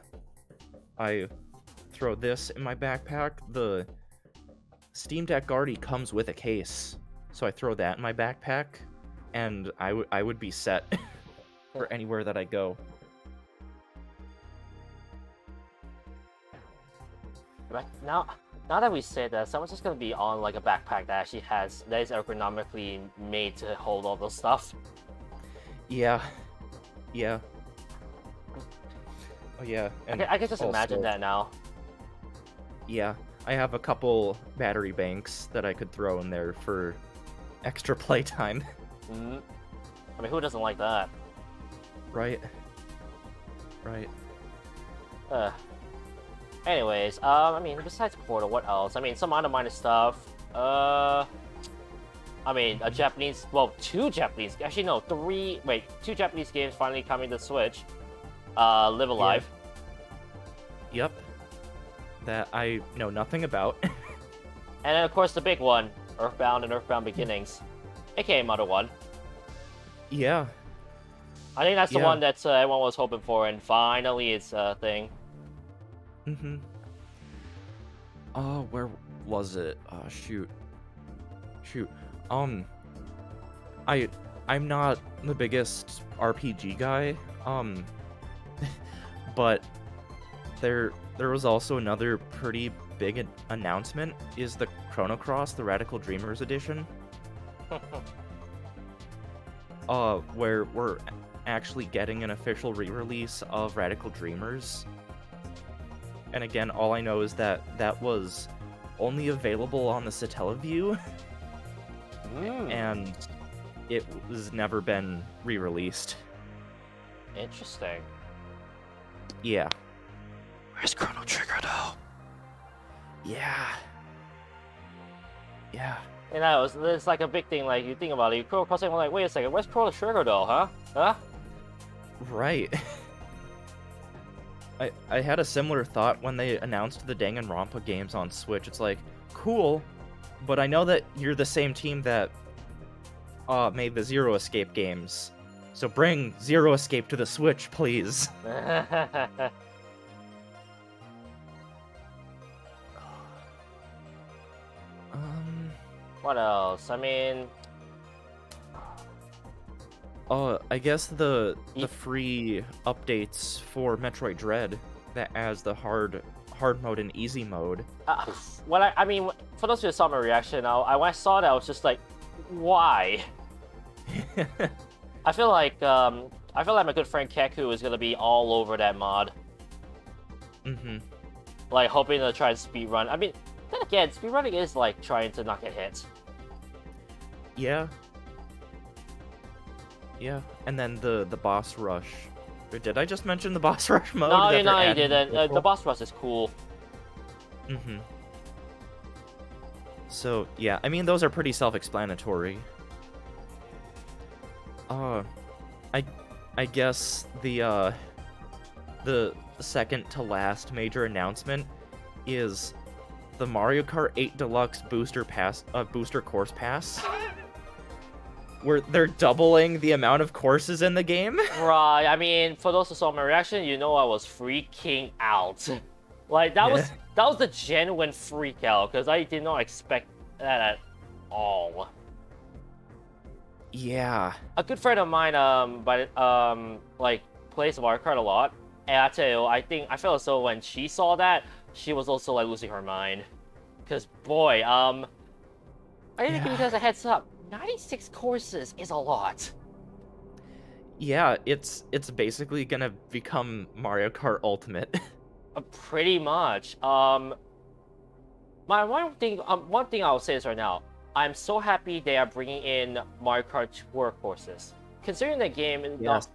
I throw this in my backpack. The Steam Deck already comes with a case, so I throw that in my backpack, and I would be set for anywhere that I go. Now that we say that, someone's just gonna be on like a backpack that actually that is ergonomically made to hold all those stuff. Yeah. Yeah. Oh yeah. And I can just imagine that now. Yeah, I have a couple battery banks that I could throw in there for extra playtime. I mean, who doesn't like that? Right. Right. Anyways, I mean, besides Portal, what else? I mean, some other minor stuff. I mean, two Japanese, actually no, two Japanese games finally coming to Switch. Live Alive. Yeah. Yep. That I know nothing about. And then, of course, the big one, Earthbound and Earthbound Beginnings, aka Mother 1. Yeah. I think that's the one that everyone was hoping for, and finally it's a thing. Oh, where was it? Shoot. I'm not the biggest RPG guy. But there was also another pretty big announcement, is the Chrono Cross, the Radical Dreamers edition. Where we're actually getting an official re-release of Radical Dreamers. And again, all I know is that that was only available on the Satellaview, and it has never been re-released. Interesting. Yeah. Where's Chrono Trigger though? Yeah. Yeah. You know, it's like a big thing. Like you think about it, you Chrono Cross, and like, wait a second, where's Chrono Trigger though? Huh? Right. I had a similar thought when they announced the Danganronpa games on Switch. It's like, cool, but I know that you're the same team that made the Zero Escape games. So bring Zero Escape to the Switch, please. What else? I mean, I guess the free updates for Metroid Dread that has the hard mode and easy mode. I mean, for those who saw my reaction, when I saw that, I was just like, why? I feel like my good friend Keku is gonna be all over that mod. Like hoping to try and speedrun. I mean, then again, speedrunning is like trying to not get hit. Yeah. Yeah, and then the boss rush. Or did I just mention the boss rush mode? No, you didn't. The boss rush is cool. So, yeah, I mean, those are pretty self-explanatory. I guess the second to last major announcement is the Mario Kart 8 Deluxe Booster Course Pass. Where they're doubling the amount of courses in the game. Right, I mean, for those who saw my reaction, you know I was freaking out. Like, that was the genuine freak out, because I did not expect that at all. Yeah. A good friend of mine, like, plays Mario Kart a lot, and I tell you, I felt as though when she saw that, she was also, like, losing her mind. Because, boy, I didn't give you guys a heads up. 96 courses is a lot. Yeah, it's basically gonna become Mario Kart Ultimate. Pretty much. One thing I'll say is right now, I'm so happy they are bringing in Mario Kart Tour courses. Considering the game has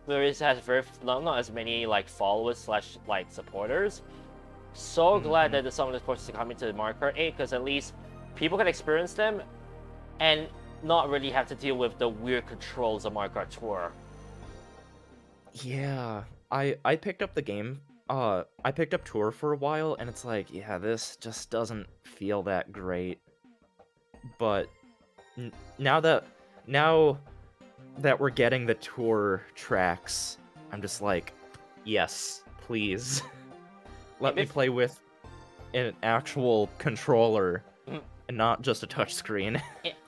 not as many like followers / like supporters, so glad that some of the courses are coming to Mario Kart 8 because at least people can experience them and not really have to deal with the weird controls of Mario Kart Tour. Yeah, I picked up the game. I picked up Tour for a while, and it's like, yeah, this just doesn't feel that great. But now that we're getting the Tour tracks, I'm just like, yes, please, let me play with an actual controller. And not just a touchscreen.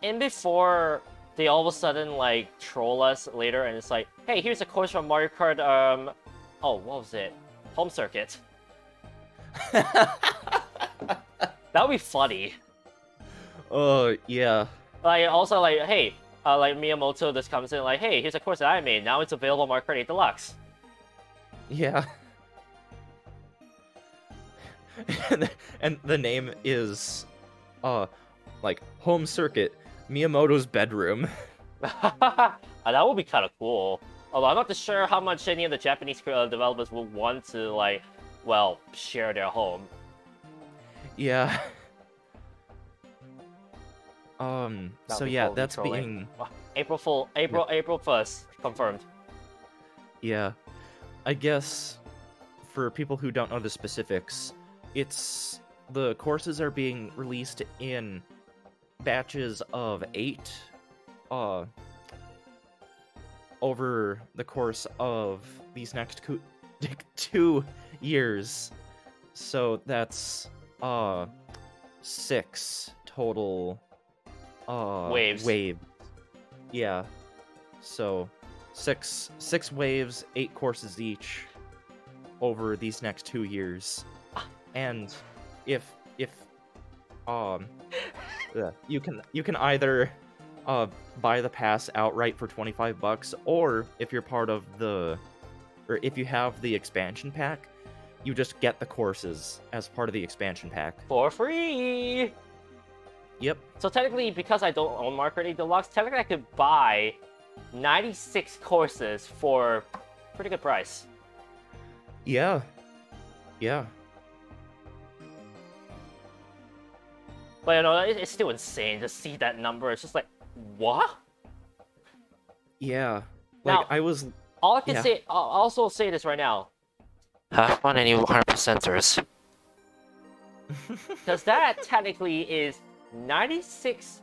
And before they all of a sudden like troll us later, and it's like, hey, here's a course from Mario Kart. Oh, what was it? Home Circuit. That would be funny. Oh yeah. Like also like, hey, like Miyamoto just comes in like, hey, here's a course that I made. Now it's available on Mario Kart 8 Deluxe. Yeah. And the name is like Home Circuit, Miyamoto's bedroom. That would be kind of cool. Although I'm not too sure how much any of the Japanese developers would want to, like, well, share their home. Yeah. So yeah, that's being... April 1st, confirmed. Yeah. I guess, for people who don't know the specifics, the courses are being released in batches of 8 over the course of these next 2 years. So that's 6 total waves. Yeah. So 6 waves, 8 courses each over these next 2 years. And if you can either buy the pass outright for $25, or if you're part of or if you have the expansion pack, You just get the courses as part of the expansion pack. For free! Yep. So technically, because I don't own Mario Kart 8 Deluxe, technically I could buy 96 courses for pretty good price. Yeah. Yeah. But you know, it's still insane to see that number. It's just like, what? Yeah. Like, Now, I was... All I can Yeah. say, I'll also say this right now, Have fun, any 100%ers. because that technically is 96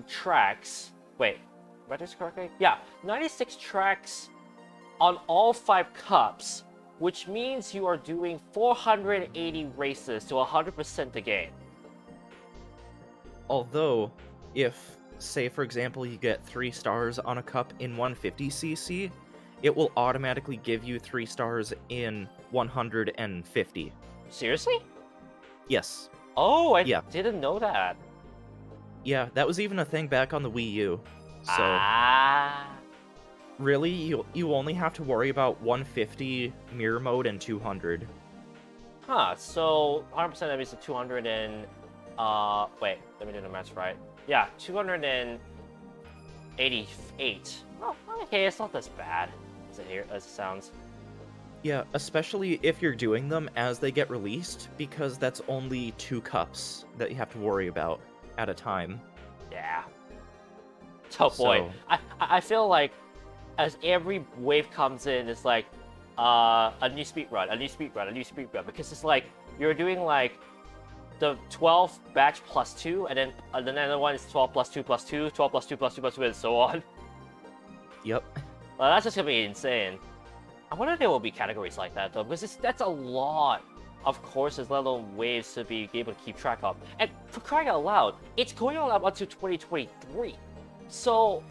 tracks. Wait, read this correctly? Yeah, 96 tracks on all 5 cups, which means you are doing 480 races to 100% the game. Although, if, say for example, you get 3 stars on a cup in 150cc, it will automatically give you 3 stars in 150. Seriously? Yes. Oh, I Yeah. didn't know that. Yeah, that was even a thing back on the Wii U. So, really, you only have to worry about 150 mirror mode and 200. Huh, so 100% that means the 200 and, wait, let me do the math right. Yeah, 288. Oh, okay, it's not as bad as it sounds. Yeah, especially if you're doing them as they get released, because that's only 2 cups that you have to worry about at a time. Yeah. Oh boy, So- I feel like as every wave comes in, it's like a new speed run, a new speed run, a new speed run, because it's like you're doing like the 12 batch plus 2, and then another one is 12 plus 2 plus 2, 12 plus 2 plus 2 plus 2, and so on. Yep. Well, that's just gonna be insane. I wonder if there will be categories like that though, because that's a lot of courses, let alone waves, to be able to keep track of. And for crying out loud, it's going on up until 2023. So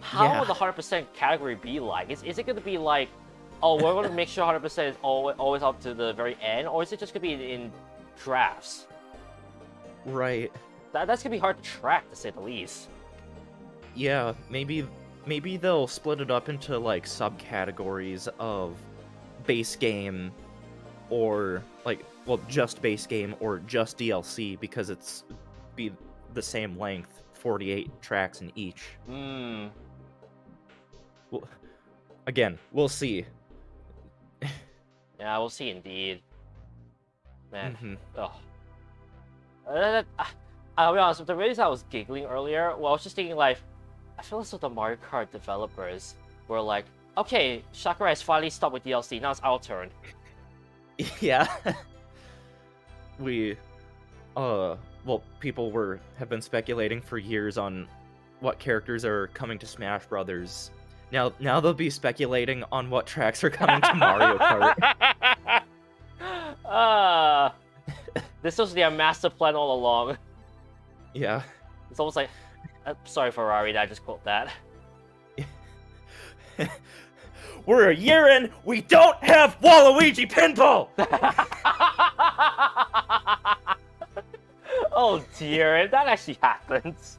how Yeah. will the 100% category be like? Is it gonna be like, oh, we're gonna make sure 100% is always up to the very end, or is it just gonna be in drafts? Right. That's gonna be hard to track, to say the least. Yeah, maybe they'll split it up into like subcategories of base game or like, well, just base game or just DLC, because it's be the same length, 48 tracks in each. Hmm. Well, again, we'll see. Yeah, we'll see indeed. Man. Mhm. Ugh. I'll be honest, the reason I was giggling earlier, well, I was just thinking like, I feel as though the Mario Kart developers were like, okay, Sakurai has finally stopped with DLC, now it's our turn. Yeah. Well, people have been speculating for years on what characters are coming to Smash Brothers. Now they'll be speculating on what tracks are coming to Mario Kart. This was their master plan all along. Yeah. It's almost like, sorry Ferrari, that I just quote that. We're a year in, we don't have Waluigi pinball! Oh dear, if that actually happens.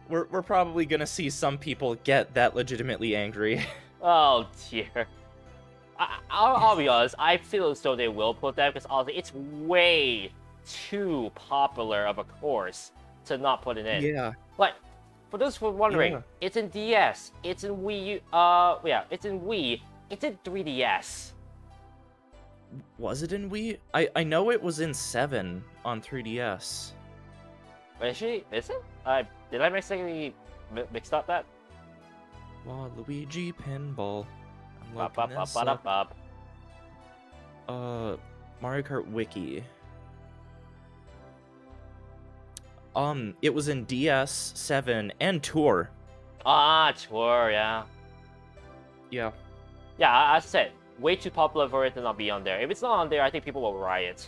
We're probably gonna see some people get that legitimately angry. Oh dear. I'll be honest, I feel as though they will put that, because honestly, it's way too popular of a course to not put it in. Yeah. Like, for those who are wondering, Yeah. it's in DS, it's in Wii U, yeah, it's in Wii, it's in 3DS. Was it in Wii? I know it was in 7 on 3DS. Actually, is it? Did I mistakenly mixed up that? Waluigi pinball. I'm Bop, looking bop, this bop, bop, up. bop. Mario Kart Wiki. It was in DS, 7, and Tour. Ah, Tour, yeah. Yeah. Yeah, I said, way too popular for it to not be on there. If it's not on there, I think people will riot.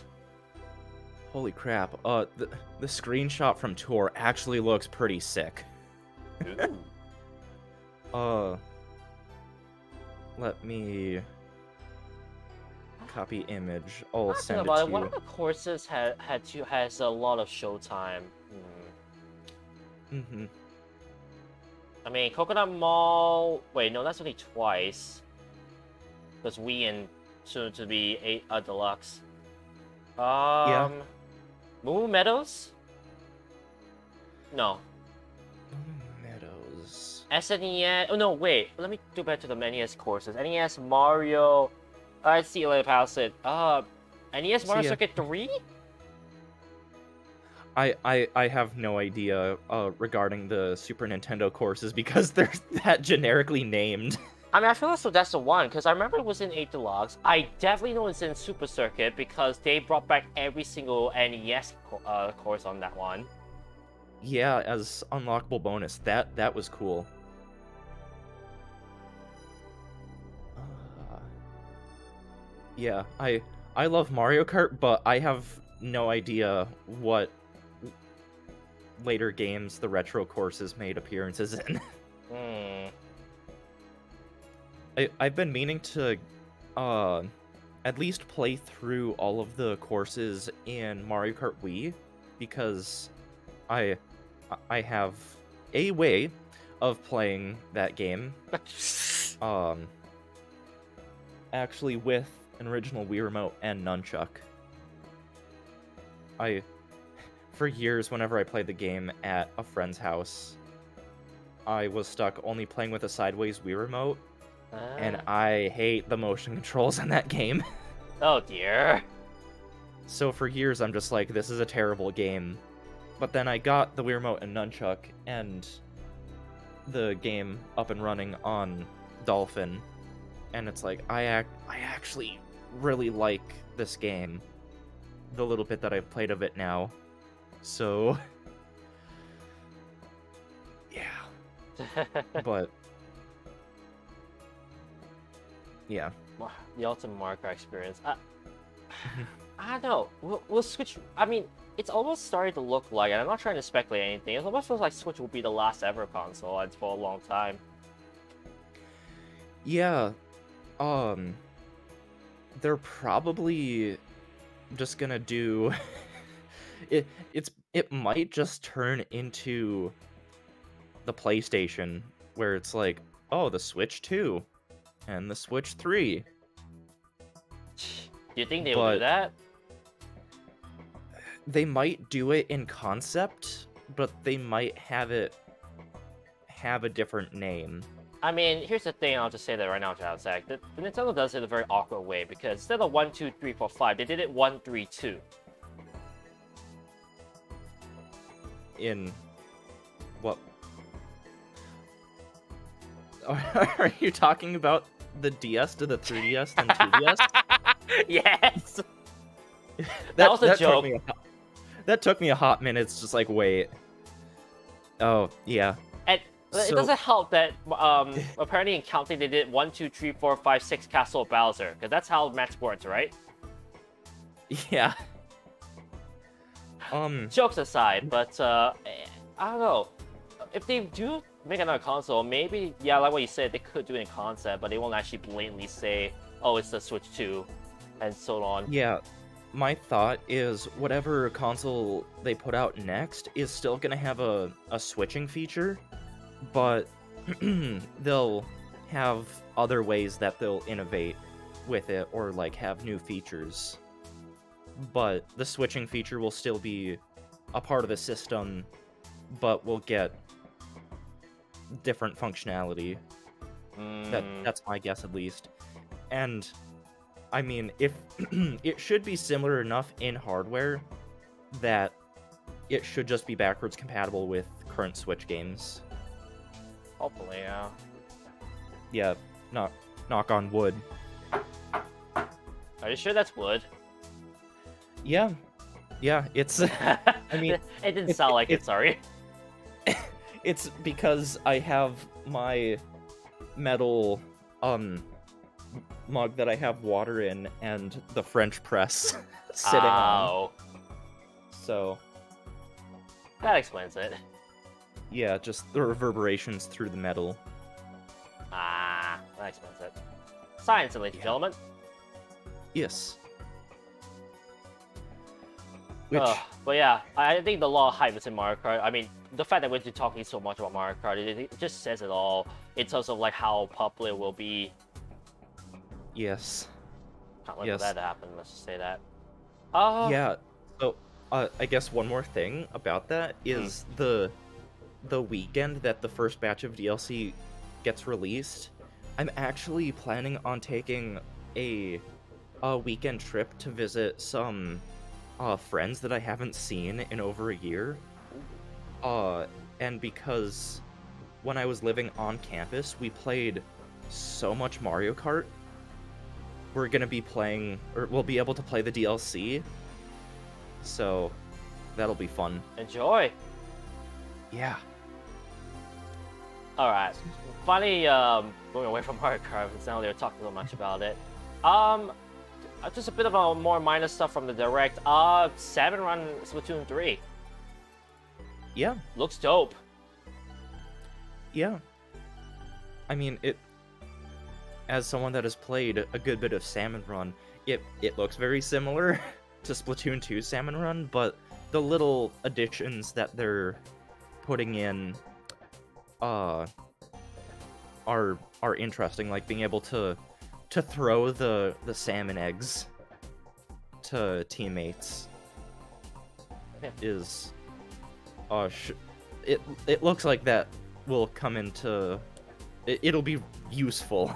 Holy crap. The screenshot from Tour actually looks pretty sick. Let me copy image. I'll send it to One you. of the courses has a lot of showtime. Mm-hmm. I mean, Coconut Mall. Wait, no, that's only twice. Because Wii and soon to be a deluxe. Yeah. Moon Meadows? No. Meadows. SNES. Oh no, wait. Let me go back to the NES courses. NES Mario. I see. Let me pass it. NES Mario Circuit 3. I have no idea regarding the Super Nintendo courses because they're that generically named. I mean, I feel as though that's the one, because I remember it was in 8 Deluxe. I definitely know it's in Super Circuit, because they brought back every single NES course on that one. Yeah, as unlockable bonus. That was cool. Yeah, I love Mario Kart, but I have no idea what later games the retro courses made appearances in. I've been meaning to at least play through all of the courses in Mario Kart Wii, because I have a way of playing that game actually with an original Wii remote and nunchuck. For years, whenever I played the game at a friend's house, I was stuck only playing with a sideways Wii remote, and I hate the motion controls in that game. Oh dear. So for years, I'm just like, this is a terrible game. But then I got the Wii remote and nunchuck, and the game up and running on Dolphin, and it's like, I actually really like this game, the little bit that I've played of it now. So, yeah. But, yeah. The ultimate Mario Kart experience. I don't know. We'll Switch. I mean, it's almost starting to look like, and I'm not trying to speculate anything, it almost feels like Switch will be the last ever console for a long time. Yeah. They're probably just gonna do... It might just turn into the PlayStation, where it's like, oh, the Switch 2 and the Switch 3. Do you think they will do that? They might do it in concept, but they might have it have a different name. I mean, here's the thing, I'll just say that right now, Zach. The Nintendo does it in a very awkward way, because instead of 1, 2, 3, 4, 5, they did it 1, 3, 2. In what? Are you talking about the DS to the 3DS and 2DS? Yes! That was a joke. That took me a hot minute. It's just like, wait. Oh, yeah. And it doesn't help that apparently in counting they did 1, 2, 3, 4, 5, 6 Castle of Bowser, because that's how math works, right? Yeah. Jokes aside, but I don't know. If they do make another console, maybe, yeah, like what you said, they could do it in concept, but they won't actually blatantly say, oh, it's the Switch 2, and so on. Yeah, my thought is whatever console they put out next is still gonna have a switching feature, but they'll have other ways that they'll innovate with it, or like have new features. But the switching feature will still be a part of the system, but we'll get different functionality. That's my guess, at least. And I mean, if it should be similar enough in hardware that it should just be backwards compatible with current Switch games. Hopefully, yeah. Yeah, knock on wood. Are you sure that's wood? Yeah, it's... I mean... it didn't sound like it, sorry. It's because I have my metal, mug that I have water in, and the French press sitting on. So... that explains it. Yeah, just the reverberations through the metal. Ah, that explains it. Science, ladies and gentlemen. Yes. But yeah, I think the lot of hype is in Mario Kart. I mean, the fact that we're talking so much about Mario Kart, it just says it all in terms of like how popular it will be. Yes. Can't wait Yes. for that to happen. Let's just say that. Yeah. So, I guess one more thing about that is the weekend that the first batch of DLC gets released. I'm actually planning on taking a weekend trip to visit some friends that I haven't seen in over a year. And because when I was living on campus, we played so much Mario Kart. We're gonna be playing, or we'll be able to play the DLC. So that'll be fun. Enjoy. Yeah. All right. Finally, going away from Mario Kart, because now they're talking so much about it. Just a bit of a more minor stuff from the direct. Salmon Run Splatoon 3 Yeah. looks dope. Yeah. I mean, as someone that has played a good bit of Salmon Run, it looks very similar to Splatoon 2 Salmon Run, but the little additions that they're putting in are interesting, like being able to throw the salmon eggs to teammates Yeah. is it looks like that will come into it'll be useful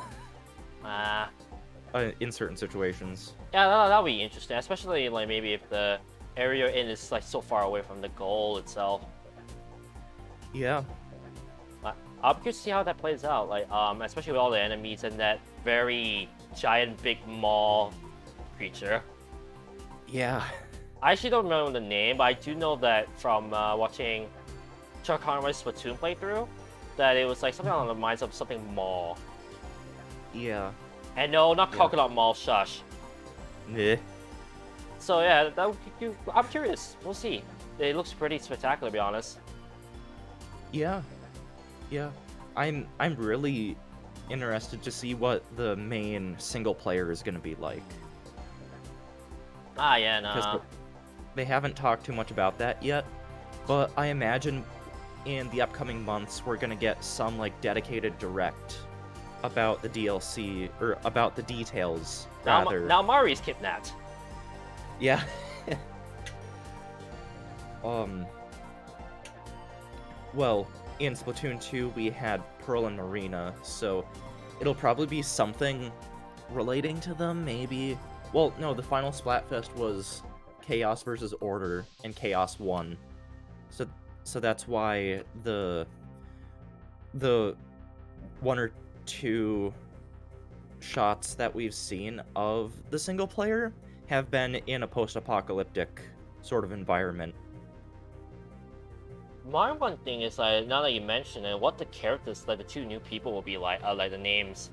in certain situations. Yeah, that'll be interesting, especially like maybe if the area you're in is like so far away from the goal itself. Yeah. I'm curious to see how that plays out, like especially with all the enemies and that very giant big maw creature. Yeah. I actually don't remember the name, but I do know that from watching Chuck Conway's Splatoon playthrough, that it was like something along the lines of something maw. Yeah. And no, not Yeah. coconut maw, shush. Meh. So yeah, that would I'm curious. We'll see. It looks pretty spectacular, to be honest. Yeah. Yeah. I'm really interested to see what the main single player is going to be like. Yeah, Because nah. they haven't talked too much about that yet, but I imagine in the upcoming months we're going to get some like dedicated direct about the DLC, or about the details, rather. Now Mari's kidnapped. Yeah. Well, in Splatoon 2 we had Pearl and Marina, so it'll probably be something relating to them, maybe. Well, no, the final Splatfest was Chaos versus Order, and Chaos won. So that's why the one or two shots that we've seen of the single player have been in a post-apocalyptic sort of environment. My one thing is like, now that you mention it, what the characters, like the two new people will be like the names.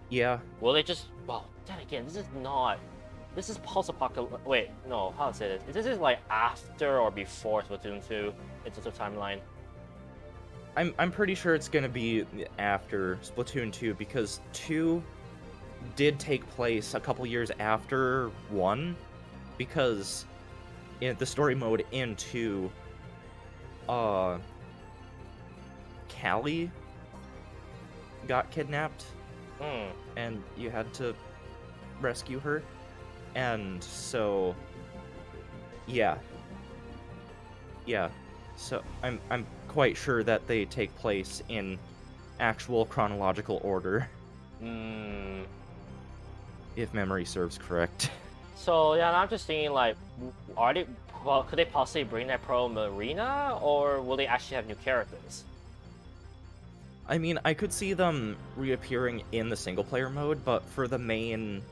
Yeah. Will they just, well, then again, this is post-apocalyptic, wait, no, how to say this? This is like after or before Splatoon 2 in terms of timeline. I'm pretty sure it's gonna be after Splatoon 2, because 2 did take place a couple years after 1, because in the story mode in 2, Callie got kidnapped, and you had to rescue her, and so yeah, so I'm quite sure that they take place in actual chronological order, if memory serves correct. So yeah, I'm just thinking like, could they possibly bring that Pearl Marina, or will they actually have new characters? I mean, I could see them reappearing in the single-player mode, but for the main,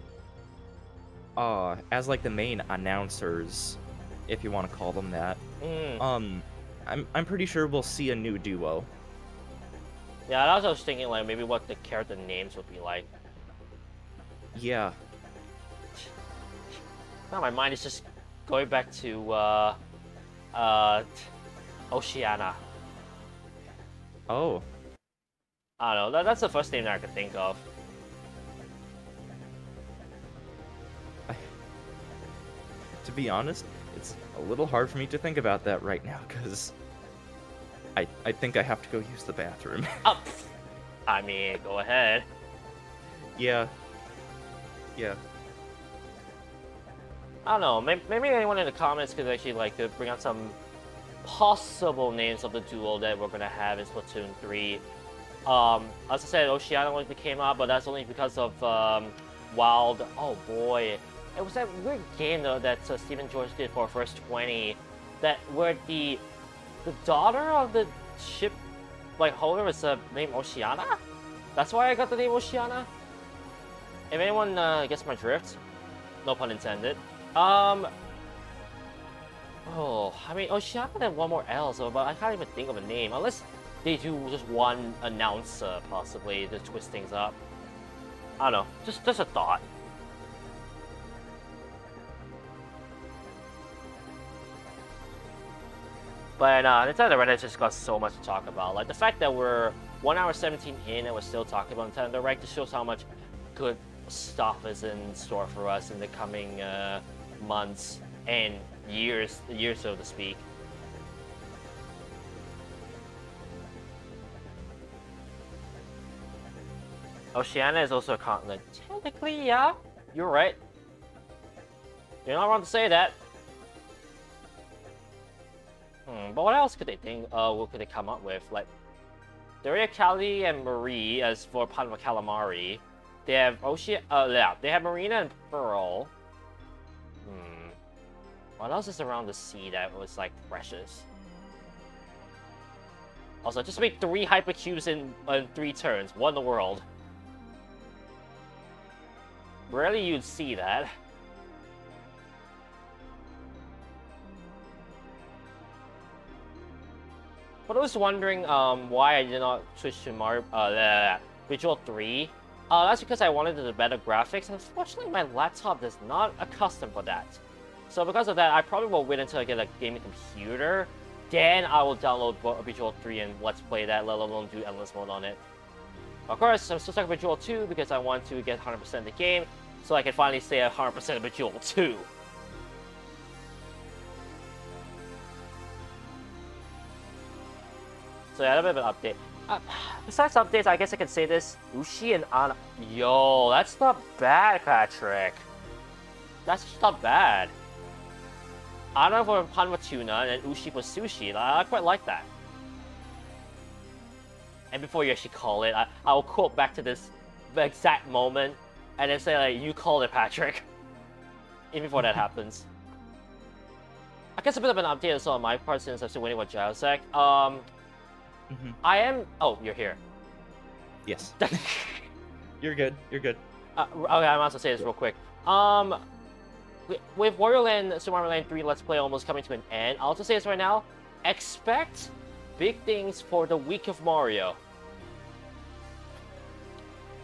as like the main announcers, if you want to call them that, I'm pretty sure we'll see a new duo. Yeah, I was just thinking like maybe what the character names would be like. Yeah. Now my mind is just going back to Oceana. Oh. I don't know. That's the first name that I could think of. To be honest, it's a little hard for me to think about that right now, because I think I have to go use the bathroom. I mean, go ahead. Yeah. Yeah. I don't know. Maybe anyone in the comments could actually like could bring out some possible names of the duo that we're gonna have in Splatoon 3. As I said, Oceania only came out, but that's only because of Wild. Oh boy, it was that weird game though that Stephen George did for First 20, that where the daughter of the ship like holder was named Oceania. That's why I got the name Oceania. If anyone gets my drift, no pun intended. Oh, I mean, Oceania had one more L, so but I can't even think of a name unless they do just one announcer possibly to twist things up. I don't know, just a thought. But Nintendo Direct just got so much to talk about. Like the fact that we're 1 hour 17 in and we're still talking about Nintendo Direct just shows how much good stuff is in store for us in the coming months and years, so to speak. Oceania is also a continent. Technically, yeah, you're right. You're not wrong to say that. But what else could they think? What could they come up with? Like, Daria, Kali, and Marie as for Panama Calamari. They have yeah, they have Marina and Pearl. What else is around the sea that was like precious? Also, just make 3 hypercubes in 3 turns. What in the world? Rarely you'd see that. But I was wondering why I did not switch to Bejeweled 3. That's because I wanted the better graphics, and unfortunately my laptop is not accustomed for that. So because of that, I probably will wait until I get a gaming computer. Then I will download Bejeweled 3 and let's play that, let alone do endless mode on it. Of course, I'm still stuck with Bejeweled 2 because I want to get 100% of the game, so I can finally stay at 100% of Bejeweled 2. So yeah, a bit of an update. Besides updates, I guess I can say this. Ushi and Ana... Yo, that's not bad, Patrick. That's just not bad. Ana for Panwa Tuna and Ushi for Sushi. I quite like that. And before you actually call it, I will quote back to this exact moment and then say, like, you called it, Patrick. Even before that happens. I guess a bit of an update also on my part since I'm still waiting with Gyosec. I am... Oh, you're here. Yes. You're good. You're good. Okay, I might as well say this real quick. With Wario Land, Super Mario Land 3 Let's Play almost coming to an end, I'll just say this right now. Expect big things for the week of Mario.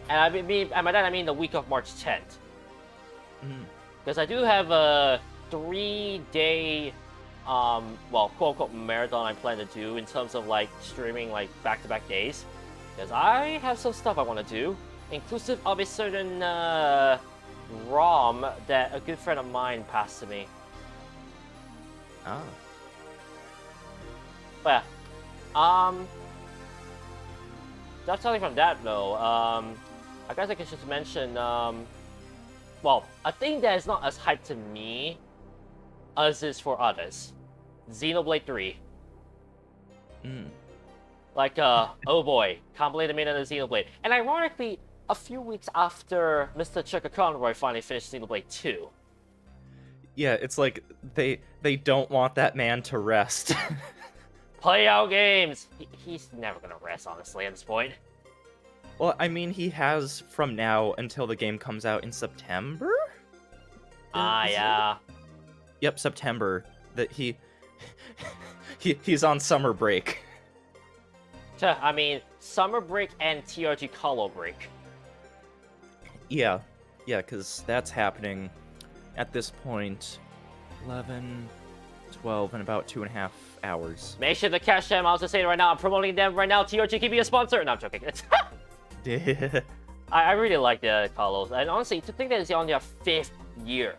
And by that I mean the week of March 10th. Because I do have a 3-day... well, quote-unquote marathon I plan to do in terms of, like, streaming, like, back-to-back days. Because I have some stuff I want to do, inclusive of a certain, ROM that a good friend of mine passed to me. Ah. But, yeah. That's something from that, though. I guess I could just mention, well, a thing that is not as hyped to me as is for others. Xenoblade 3. Like, oh boy, can't believe they made another Xenoblade. And ironically, a few weeks after Mr. Chucker Conroy finally finished Xenoblade 2. Yeah, it's like, they don't want that man to rest. Play out games! He's never gonna rest, honestly, at this point. Well, I mean, he has from now until the game comes out in September? Yeah. Yep, September. That he's on summer break. I mean, summer break and TRG Colo break. Yeah, because that's happening at this point. 11, 12, in about 2.5 hours. Make sure to catch them. I was just saying right now, I'm promoting them right now. TRG can be a sponsor. No, I'm joking. I really like the Colos. And honestly, to think that it's on their 5th year.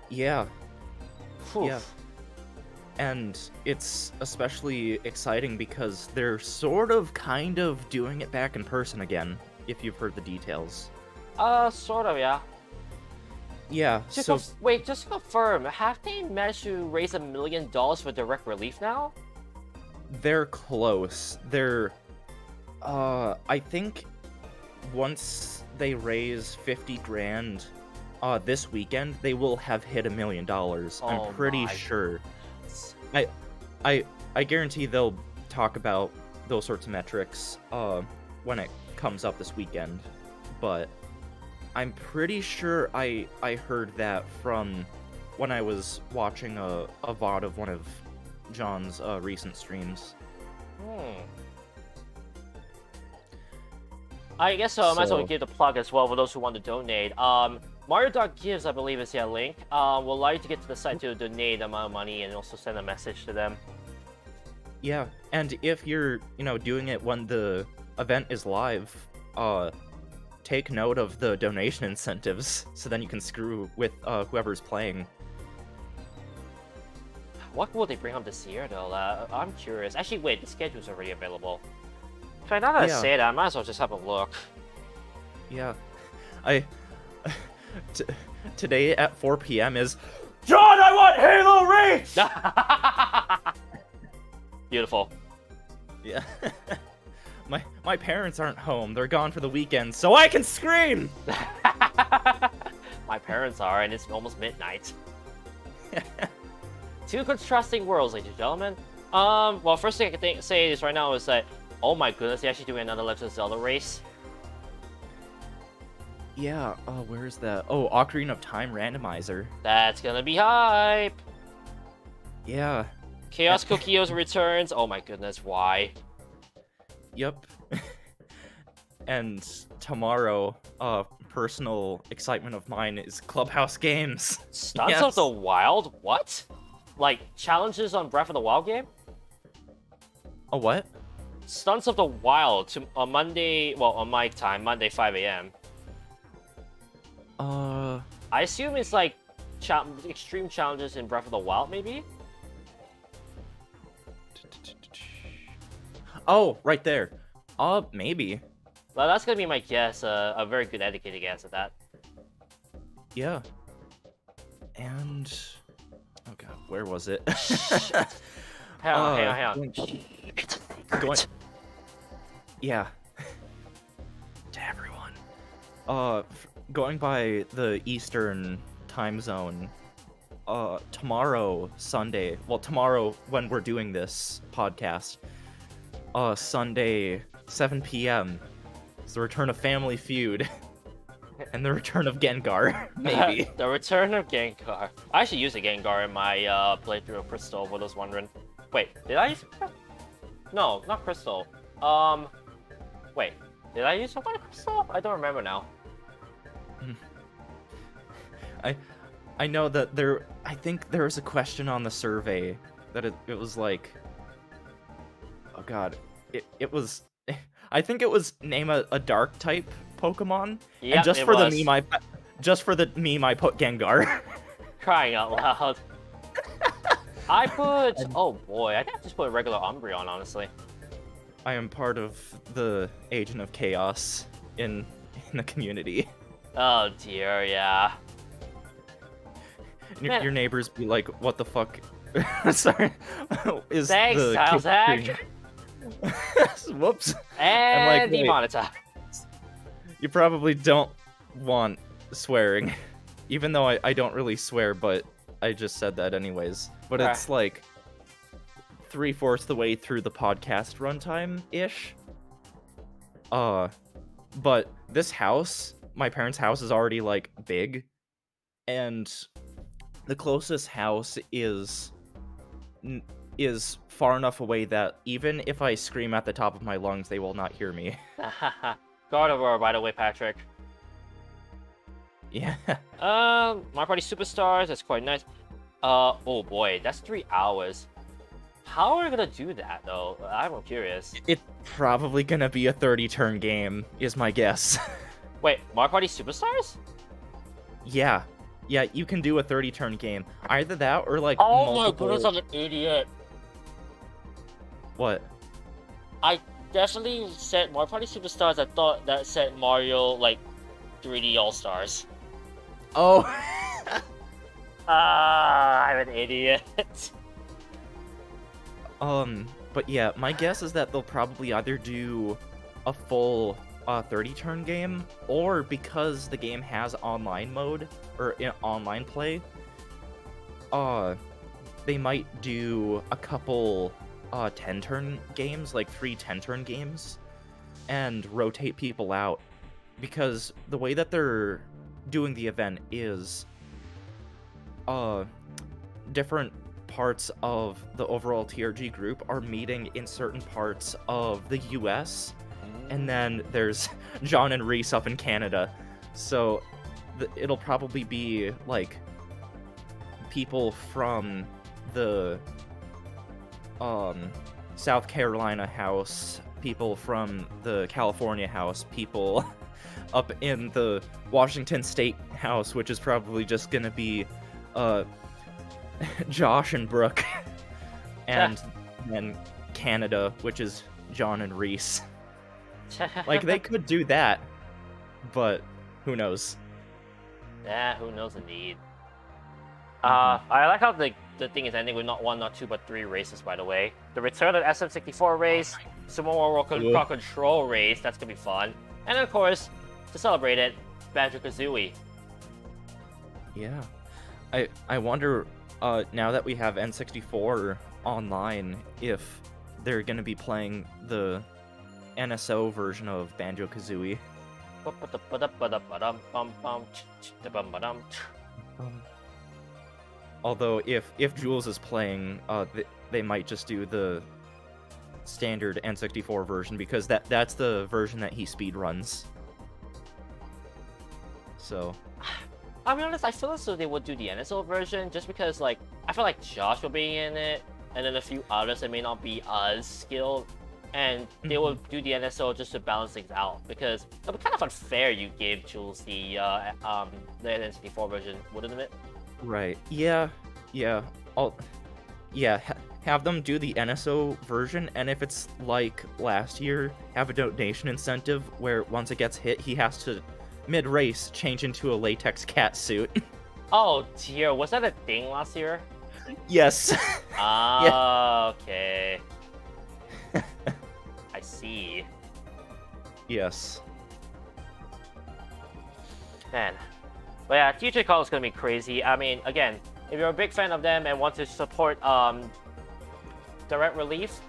Yeah. Oof. Yeah. And it's especially exciting because they're kind of doing it back in person again, if you've heard the details. Sort of, yeah. Yeah, so Wait, just to confirm, have they managed to raise $1 million for direct relief now? they're close. They're, I think once they raise 50 grand, this weekend, they will have hit $1 million. Oh I'm pretty my sure. goodness. I guarantee they'll talk about those sorts of metrics, when it comes up this weekend. But I'm pretty sure I heard that from when I was watching a VOD of one of John's recent streams. I guess so. I might as well So- give the plug as well for those who want to donate. Mario.gives, I believe, is their link. Will allow you to get to the site to donate the amount of money and also send a message to them. Yeah, and if you're, doing it when the event is live, take note of the donation incentives, so then you can screw with whoever's playing. What will they bring up this year, though? I'm curious. Actually, wait, the schedule's already available. So now that I Yeah. say that, I might as well just have a look. Yeah, today at 4 p.m. is John. I want Halo Reach. Beautiful. Yeah, my parents aren't home. They're gone for the weekend, so I can scream. My parents are, and it's almost midnight. Two contrasting worlds, ladies and gentlemen. Well, first thing I can say is right now is that, oh my goodness, they're actually doing another Legend of Zelda race. Yeah. Where's that? Oh, Ocarina of Time randomizer. That's gonna be hype. Yeah. Chaos Cookieos returns. Oh my goodness, why? Yep. And tomorrow, personal excitement of mine is Clubhouse Games. Stunts Yes. of the Wild? What? Like, challenges on Breath of the Wild game? A what? Stunts of the Wild on Monday, well, on my time, Monday 5 a.m. I assume it's like extreme challenges in Breath of the Wild, maybe? Oh, right there. Maybe. Well, that's gonna be my guess, a very good educated guess at that. Yeah. And oh god, where was it? Hang on. It's Going... Yeah. To everyone. Going by the Eastern time zone, tomorrow, Sunday, well, tomorrow when we're doing this podcast, Sunday, 7 p.m., it's the return of Family Feud, and the return of Gengar, maybe. The return of Gengar. I actually used a Gengar in my playthrough of Crystal, for those wondering. Wait, did I use... No, not Crystal. Wait, did I use something Crystal? I don't remember now. I know that I think there was a question on the survey that it was like, oh god, it was, I think it was name a dark type Pokemon, Yeah, and just it for was. the meme I put Gengar. Crying out loud. I put... Oh boy, I think I just put a regular Umbreon, honestly. I am part of the Agent of Chaos in the community. Oh dear, yeah. Your, Man. your neighbors be like, what the fuck? Sorry. Is Thanks, the Talzak. Whoops. And like, wait. demonetized. You probably don't want swearing. Even though I don't really swear, but I just said that anyways. But Right. it's like 3/4 the way through the podcast runtime-ish. But this house, my parents' house, is already, like, big. And the closest house is far enough away that even if I scream at the top of my lungs, they will not hear me. Gardevoir, by the way, Patrick. Yeah. My Party Superstars, that's quite nice. Oh boy, that's 3 hours. How are we gonna do that, though? I'm curious. It's probably gonna be a 30-turn game, is my guess. Wait, Mario Party Superstars? Yeah. Yeah, you can do a 30-turn game. Either that or, like, Oh multiple... my goodness, I'm an idiot. What? I definitely said Mario Party Superstars. I thought that said Mario, like, 3D All-Stars. Oh! I'm an idiot. But yeah, my guess is that they'll probably either do a full 30-turn game, or because the game has online mode, or online play, they might do a couple 10-turn games, like 3 10-turn games, and rotate people out. Because the way that they're doing the event is different parts of the overall TRG group are meeting in certain parts of the US, and then there's John and Reese up in Canada. So it'll probably be like people from the South Carolina house, people from the California house, people up in the Washington State house, which is probably just gonna be Josh and Brooke, and then Canada, which is John and Reese. Like, they could do that, but who knows? Yeah, who knows indeed. I like how the thing is ending with not 1, not 2, but 3 races, by the way. The return of SM64 race, Sumo World Pro Control race, that's gonna be fun. And of course, to celebrate it, Banjo-Kazooie. Yeah. I wonder, now that we have N64 online, if they're gonna be playing the NSO version of Banjo-Kazooie. Although, if Jules is playing, they might just do the standard N64 version, because that's the version that he speedruns. So... I'll be honest, I feel as though they would do the NSO version, just because, like, I feel like Josh will be in it, and then a few others that may not be as skilled, and they will do the NSO just to balance things out, because it would be kind of unfair you gave Jules the N64 version, wouldn't it? Right. Yeah. Have them do the NSO version, and if it's like last year, have a donation incentive where once it gets hit, he has to, mid-race, change into a latex cat suit. Oh dear, was that a thing last year? Yes. Ah, okay. I see. Yes. Man. But yeah, TJ Call is gonna be crazy. I mean, again, if you're a big fan of them and want to support Direct Relief,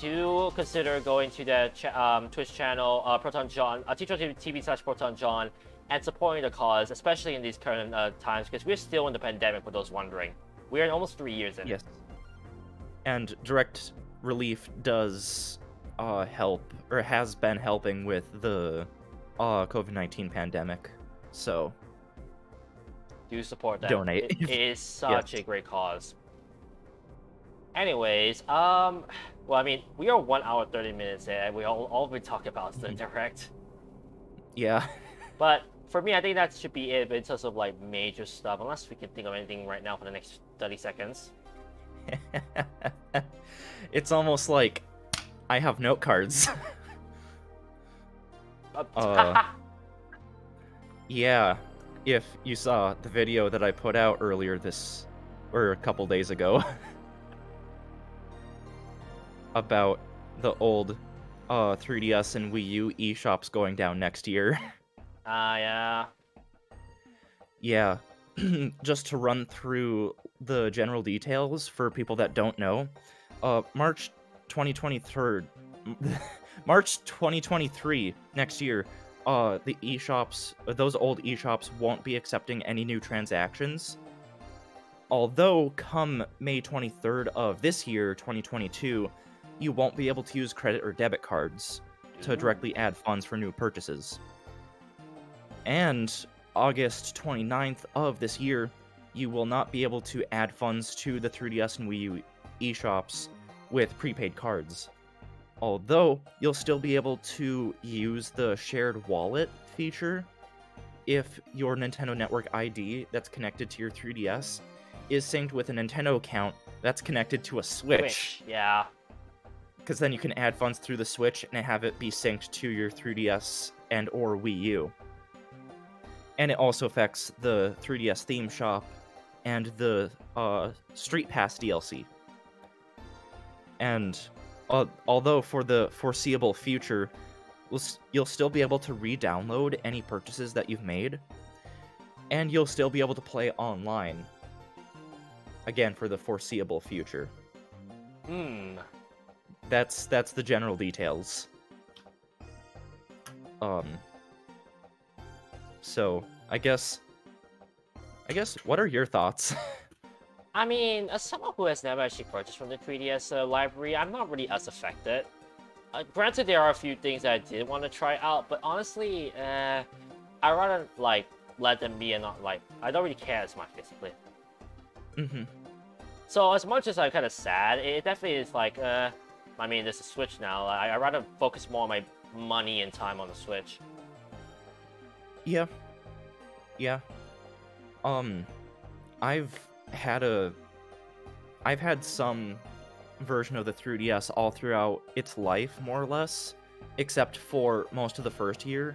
do consider going to the Twitch channel, Proton John, twitch.tv/Proton John, and supporting the cause, especially in these current times, because we're still in the pandemic, for those wondering. We're in almost 3 years in. Yes. And Direct Relief does help, or has been helping with the COVID-19 pandemic, so... do support that. Donate. It is such a great cause. Anyways, well, I mean, we are 1 hour 30 minutes in, and all we talk about is the Direct. Yeah. But for me, I think that should be it in terms of like major stuff, unless we can think of anything right now for the next 30 seconds. It's almost like I have note cards. Yeah, if you saw the video that I put out earlier a couple days ago, about the old 3DS and Wii U eShops going down next year. Yeah. Yeah, just to run through the general details for people that don't know, March 2023, next year, the eShops, those old eShops won't be accepting any new transactions. Although, come May 23rd of this year, 2022, you won't be able to use credit or debit cards to directly add funds for new purchases. And August 29th of this year, you will not be able to add funds to the 3DS and Wii U eShops with prepaid cards. Although, you'll still be able to use the shared wallet feature if your Nintendo Network ID that's connected to your 3DS is synced with a Nintendo account that's connected to a Switch. Yeah. Because then you can add funds through the Switch and have it be synced to your 3DS and or Wii U. And it also affects the 3DS theme shop and the Street Pass DLC. And although for the foreseeable future, you'll still be able to re-download any purchases that you've made, and you'll still be able to play online. Again, for the foreseeable future. That's the general details. So I guess what are your thoughts? I mean, as someone who has never actually purchased from the 3DS library, I'm not really as affected. Granted, there are a few things that I did want to try out, but honestly, I rather like let them be and not like I don't really care as much, basically. So as much as I'm kind of sad, it definitely is like, I mean, there's a Switch now. I rather focus more on my money and time on the Switch. Yeah. I've had some version of the 3DS all throughout its life, more or less, except for most of the first year.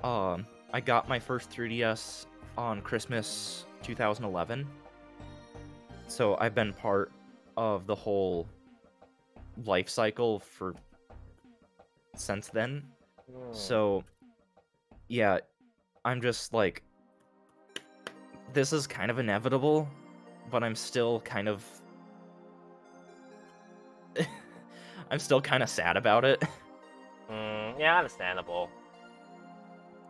I got my first 3DS on Christmas 2011, so I've been part of the whole life cycle since then. So yeah, I'm just like, this is kind of inevitable, but I'm still kind of I'm still kind of sad about it. Yeah, understandable.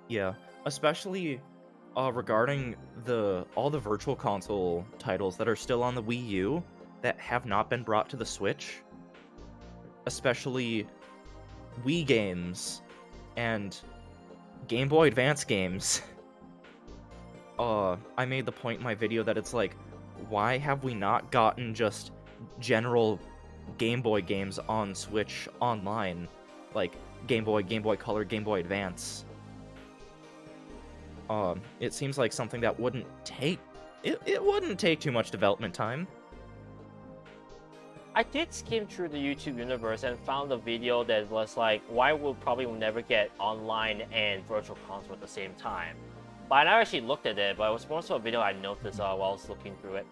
Yeah, especially regarding all the Virtual Console titles that are still on the Wii U that have not been brought to the Switch. Especially Wii games and Game Boy Advance games. I made the point in my video that it's like, why have we not gotten just general Game Boy games on Switch online? Like Game Boy, Game Boy Color, Game Boy Advance. It seems like something that wouldn't take too much development time. I did skim through the YouTube universe and found a video that was like, why we'll probably never get online and Virtual Console at the same time. But I never actually looked at it, but it was more so a video I noticed while I was looking through it.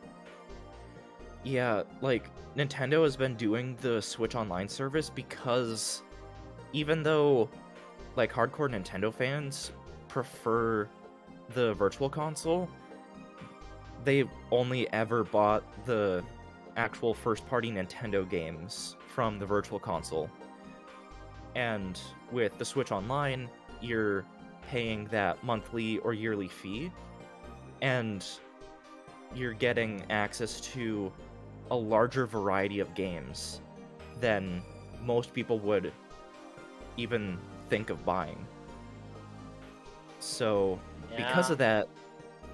Yeah, like, Nintendo has been doing the Switch Online service because even though, like, hardcore Nintendo fans prefer the Virtual Console, they only ever bought the actual first-party Nintendo games from the Virtual Console. And with the Switch Online, you're paying that monthly or yearly fee, and you're getting access to a larger variety of games than most people would even think of buying. So, because of that,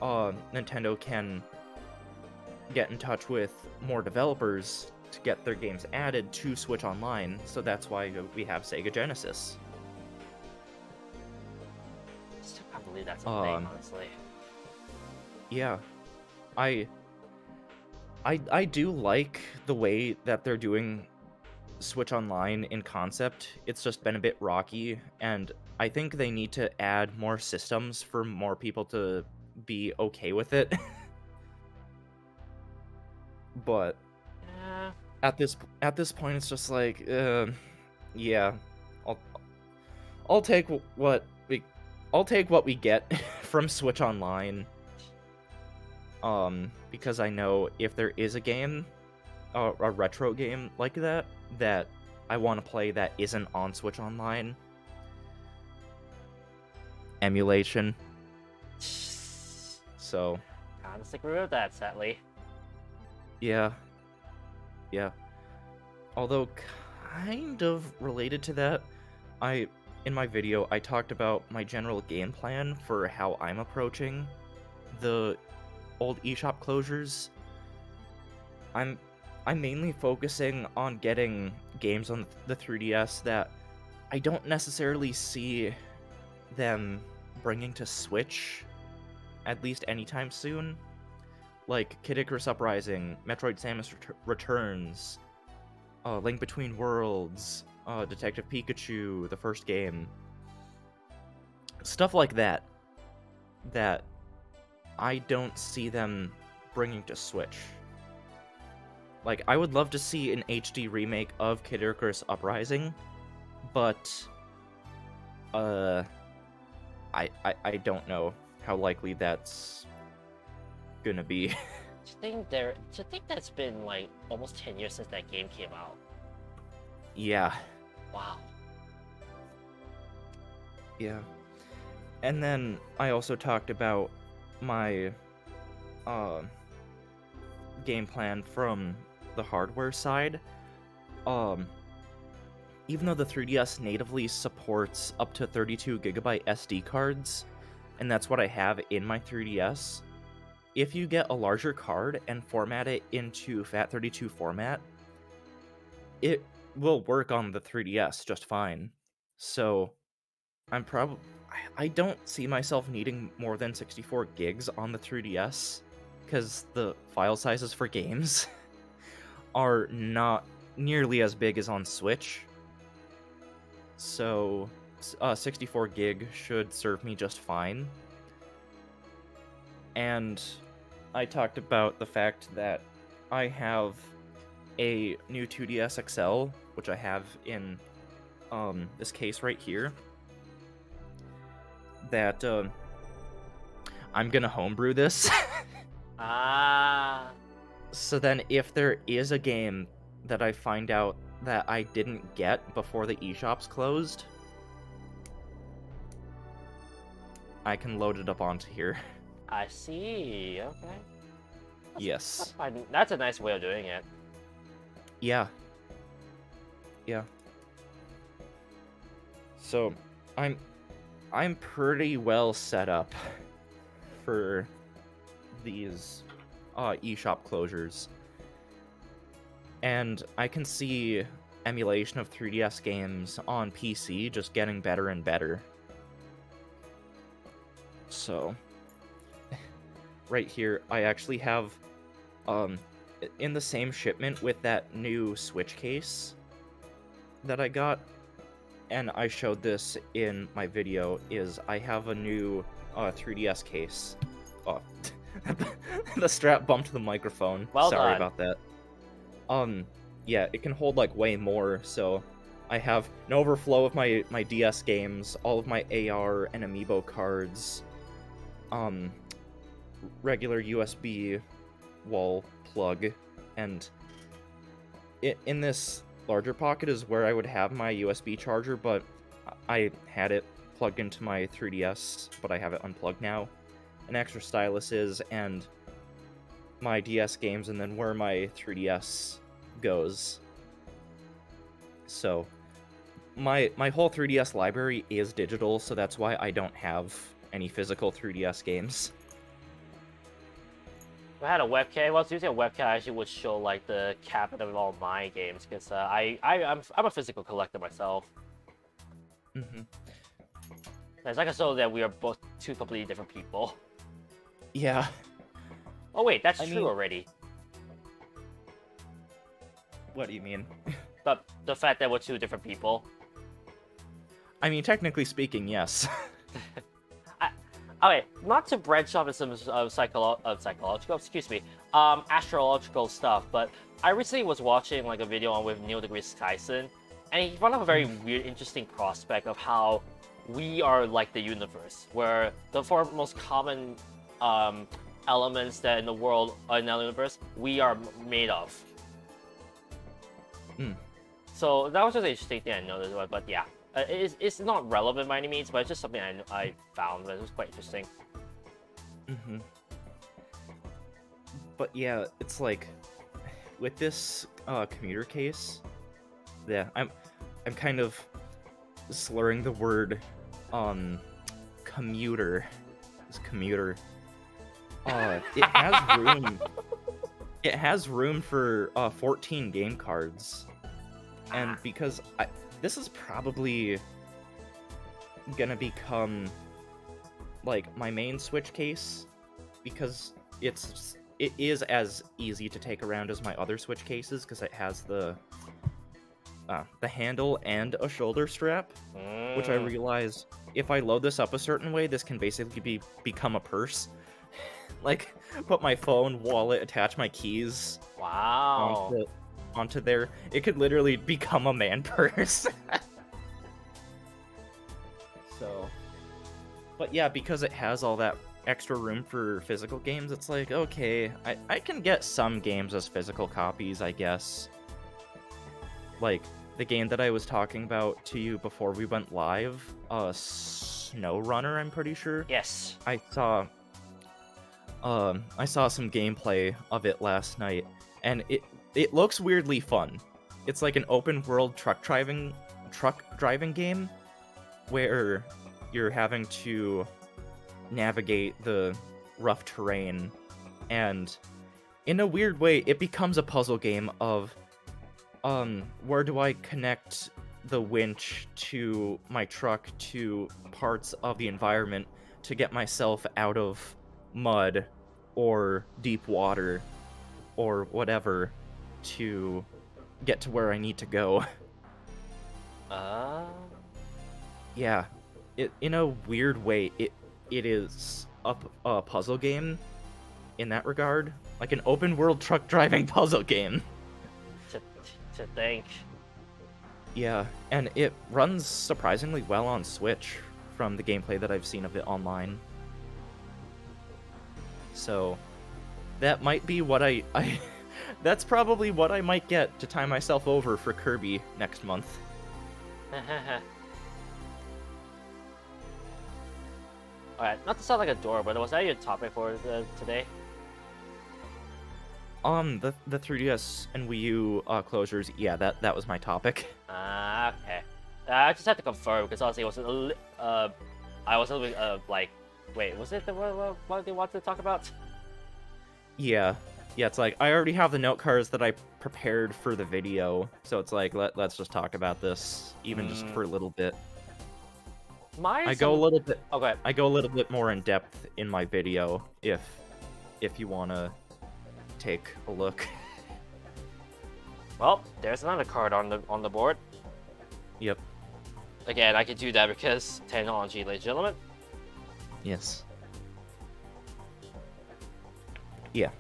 Nintendo can get in touch with more developers to get their games added to Switch Online, so that's why we have Sega Genesis. I still can't believe that's a thing, honestly. Yeah. I do like the way that they're doing Switch Online in concept. It's just been a bit rocky, and I think they need to add more systems for more people to be okay with it. But at this point, it's just like, yeah, I'll take what we get from Switch Online. Because I know if there is a game, a retro game like that I want to play that isn't on Switch Online, emulation. So, Kinda disagree with that, sadly. Yeah. Although, kind of related to that, in my video, I talked about my general game plan for how I'm approaching the old eShop closures. I'm mainly focusing on getting games on the 3DS that I don't necessarily see them bringing to Switch, at least anytime soon. Like Kid Icarus Uprising, Metroid Samus Returns, Link Between Worlds, Detective Pikachu, the first game. Stuff like that I don't see them bringing to Switch. Like, I would love to see an HD remake of Kid Icarus Uprising, but I don't know how likely that's gonna be. To think that's been like almost 10 years since that game came out. Yeah. Wow. Yeah. And then I also talked about my game plan from the hardware side. Even though the 3DS natively supports up to 32GB SD cards, and that's what I have in my 3DS, if you get a larger card and format it into FAT32 format, it will work on the 3DS just fine. So I don't see myself needing more than 64 gigs on the 3DS, because the file sizes for games are not nearly as big as on Switch. So 64 gig should serve me just fine. And I talked about the fact that I have a new 2DS XL, which I have in this case right here, that I'm gonna homebrew this. Ah. So then if there is a game that I find out that I didn't get before the eShops closed, I can load it up onto here. I see. Okay. Yes. That's fine. That's a nice way of doing it. Yeah. Yeah. So, I'm pretty well set up for these eShop closures. And I can see emulation of 3DS games on PC just getting better and better. So, right here, I actually have, in the same shipment with that new Switch case that I got, and I showed this in my video, is I have a new 3DS case. Oh, the strap bumped the microphone. Well Sorry done. about that. Yeah, it can hold like way more, so I have an overflow of my DS games, all of my AR and Amiibo cards, regular USB wall plug, and in this larger pocket is where I would have my USB charger, but I had it plugged into my 3DS, but I have it unplugged now. An extra stylus is, and my DS games, and then where my 3DS goes. So my whole 3DS library is digital, so that's why I don't have any physical 3DS games. If I had a webcam, well, I was using a webcam, I actually would show like the cabinet of all my games, because I'm a physical collector myself. Mm-hmm. It's like I saw that we are both two completely different people. Yeah. Oh wait, that's I true mean- already. What do you mean? But the fact that we're two different people. I mean, technically speaking, yes. Okay, not to branch off into some psychological, excuse me, astrological stuff, but I recently was watching like a video on with Neil deGrasse Tyson, and he brought up a very weird, interesting prospect of how we are like the universe, where the four most common elements that in the world, in the universe, we are made of. Hmm. So that was just an interesting thing I noticed, but yeah. It's not relevant by any means, but it's just something I found that was quite interesting. Mm-hmm. But yeah, it's like with this commuter case, yeah, I'm kind of slurring the word commuter. It's commuter. It has room. It has room for 14 game cards, and because this is probably gonna become like my main Switch case, because it is as easy to take around as my other Switch cases, because it has the handle and a shoulder strap, which I realize if I load this up a certain way, this can basically become a purse. like put my phone, wallet, attach my keys Wow. onto there. It could literally become a man purse. So, but yeah, because it has all that extra room for physical games, it's like, okay, I can get some games as physical copies, I guess. Like, the game that I was talking about to you before we went live, Snow Runner, I'm pretty sure. Yes. I saw some gameplay of it last night, and it looks weirdly fun. It's like an open world truck driving game where you're having to navigate the rough terrain, and in a weird way it becomes a puzzle game of where do I connect the winch to my truck to parts of the environment to get myself out of mud or deep water or whatever to get to where I need to go. Yeah, in a weird way, it is a puzzle game in that regard, like an open world truck driving puzzle game. To think. Yeah, and it runs surprisingly well on Switch from the gameplay that I've seen of it online. So that might be what I that's probably what I might get to tie myself over for Kirby next month. Alright, not to sound like a door, but was that your topic for today? The 3DS and Wii U closures, yeah, that was my topic. Okay. I just had to confirm because honestly, it wasn't. I was a little bit like, wait, was it what they wanted to talk about? Yeah, it's like I already have the note cards that I prepared for the video, so it's like let's just talk about this even just for a little bit. I go a little bit. Okay. I go a little bit more in depth in my video if you wanna take a look. Well, there's another card on the board. Yep. Again, I can do that because technology, ladies and gentlemen. Yes. Yeah.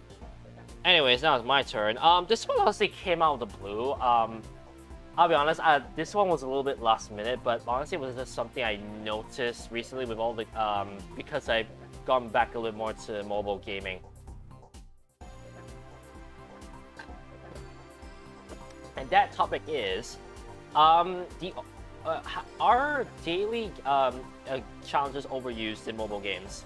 Anyways, now it's my turn. This one honestly came out of the blue. I'll be honest, this one was a little bit last minute, but honestly, it was just something I noticed recently with all the because I've gone back a little more to mobile gaming. And that topic is, are daily challenges overused in mobile games?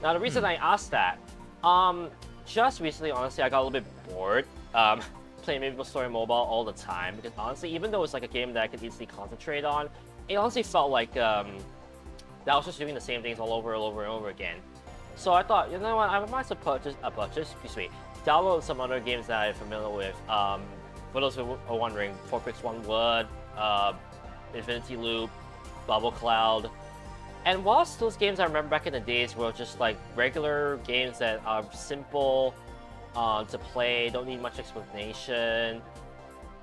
Now, the reason I asked that, just recently, honestly, I got a little bit bored playing MapleStory Mobile all the time, because honestly, even though it's like a game that I could easily concentrate on, it honestly felt like that I was just doing the same things all over and over again. So I thought, you know what, I might as well download some other games that I'm familiar with. For those who are wondering, 4Pix1 Wood, Infinity Loop, Bubble Cloud. And whilst those games I remember back in the days were just like regular games that are simple to play, don't need much explanation,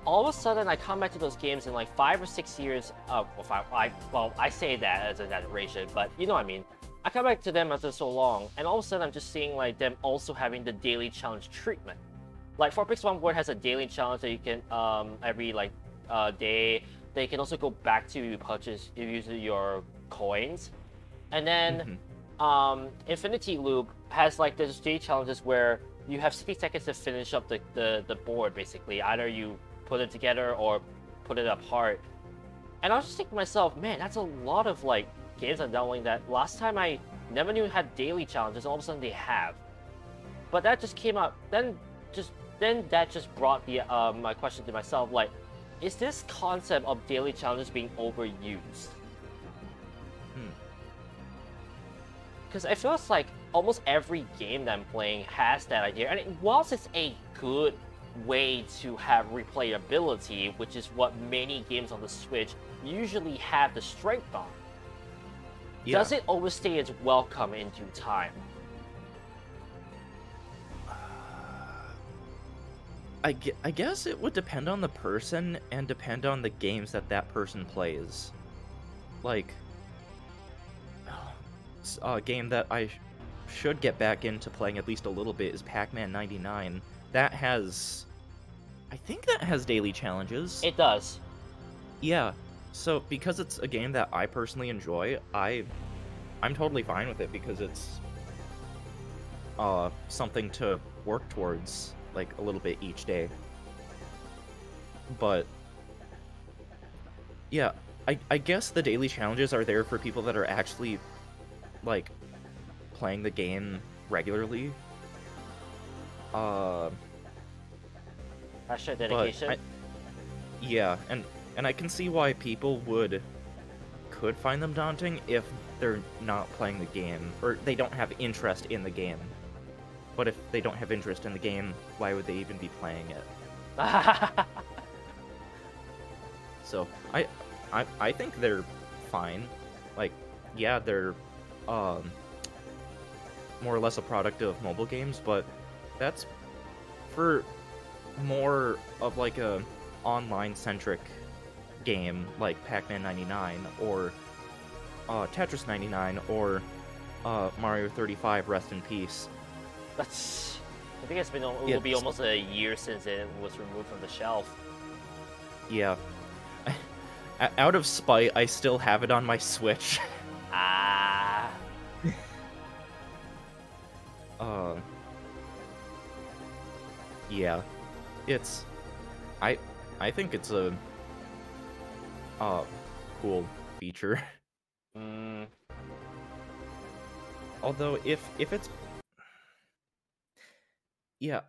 all of a sudden I come back to those games in like 5 or 6 years, well, I say that as an exaggeration, but you know what I mean. I come back to them after so long, and all of a sudden I'm just seeing like them also having the daily challenge treatment. Like 4Pix1 Word has a daily challenge that you can every like day. They can also go back to purchase if you use your coins, and then Infinity Loop has like those daily challenges where you have 60 seconds to finish up the board. Basically, either you put it together or put it apart. And I was just thinking to myself, man, that's a lot of like games I'm downloading that last time I never knew had daily challenges, and all of a sudden they have. But that just came out, then that just brought the my question to myself, like, is this concept of daily challenges being overused? Because it feels like almost every game that I'm playing has that idea, and whilst it's a good way to have replayability, which is what many games on the Switch usually have the strength on, does it overstay its welcome in due time? I guess it would depend on the person and depend on the games that person plays. Like, game that I should get back into playing at least a little bit is Pac-Man 99. That has... I think that has daily challenges. It does. Yeah. So, because it's a game that I personally enjoy, I'm totally fine with it because it's something to work towards, like, a little bit each day. But yeah, I guess the daily challenges are there for people that are actually, like, playing the game regularly. That's your dedication. Yeah, and I can see why people could find them daunting if they're not playing the game, or they don't have interest in the game. But if they don't have interest in the game, why would they even be playing it? So, I think they're fine. Like, yeah, they're more or less a product of mobile games, but that's for more of like a online-centric game like Pac-Man 99 or Tetris 99 or Mario 35, Rest in Peace. I think it will be almost a year since it was removed from the shelf. Yeah. Out of spite, I still have it on my Switch. Ah. Yeah. It's... I think it's a... cool feature. Although, if it's... Yeah.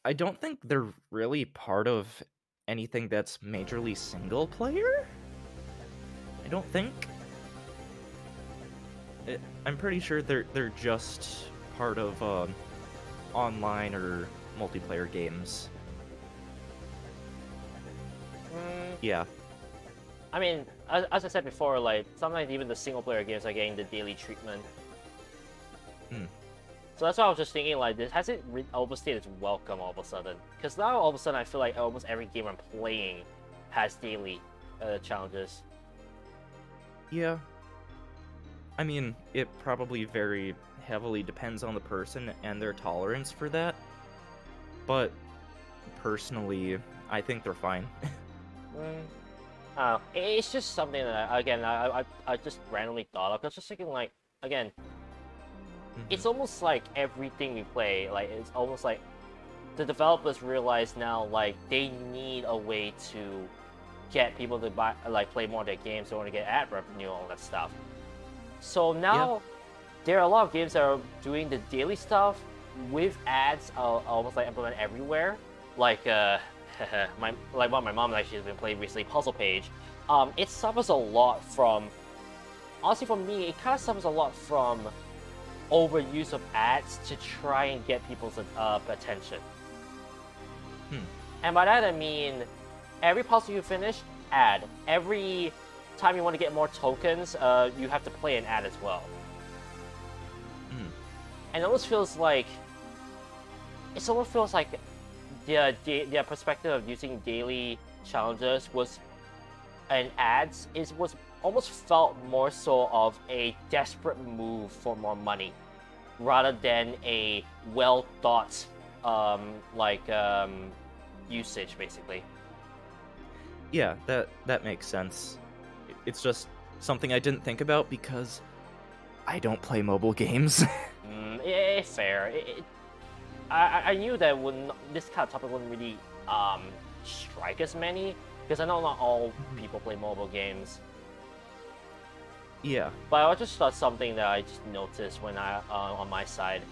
I don't think they're really part of anything that's majorly single player? I don't think. I'm pretty sure they're just part of online or multiplayer games. Yeah. I mean, as I said before, like, sometimes even the single player games are getting the daily treatment. So that's why I was just thinking, like, has it overstayed its welcome all of a sudden? Because now all of a sudden I feel like almost every game I'm playing has daily challenges. Yeah. I mean, it probably very heavily depends on the person and their tolerance for that. But personally, I think they're fine. It's just something that, I just randomly thought of. I was just thinking, like, again, it's almost like everything we play, like, it's almost like the developers realize now, like, they need a way to get people to buy, like, play more of their games. They want to get ad revenue, all that stuff. So now, there are a lot of games that are doing the daily stuff with ads, almost like implemented everywhere. Like, one of my mom actually has been playing recently, Puzzle Page. It suffers a lot from, honestly for me, it kind of suffers a lot from overuse of ads to try and get people's attention. And by that I mean, every puzzle you finish, ad. Every time you want to get more tokens, you have to play an ad as well. And it almost feels like, the perspective of using daily challenges and ads was almost felt more so of a desperate move for more money, rather than a well thought usage, basically. Yeah, that makes sense. It's just something I didn't think about because I don't play mobile games. It's fair. I knew that this kind of topic wouldn't really strike as many, because I know not all people play mobile games. Yeah. But I just thought something that I just noticed when on my side.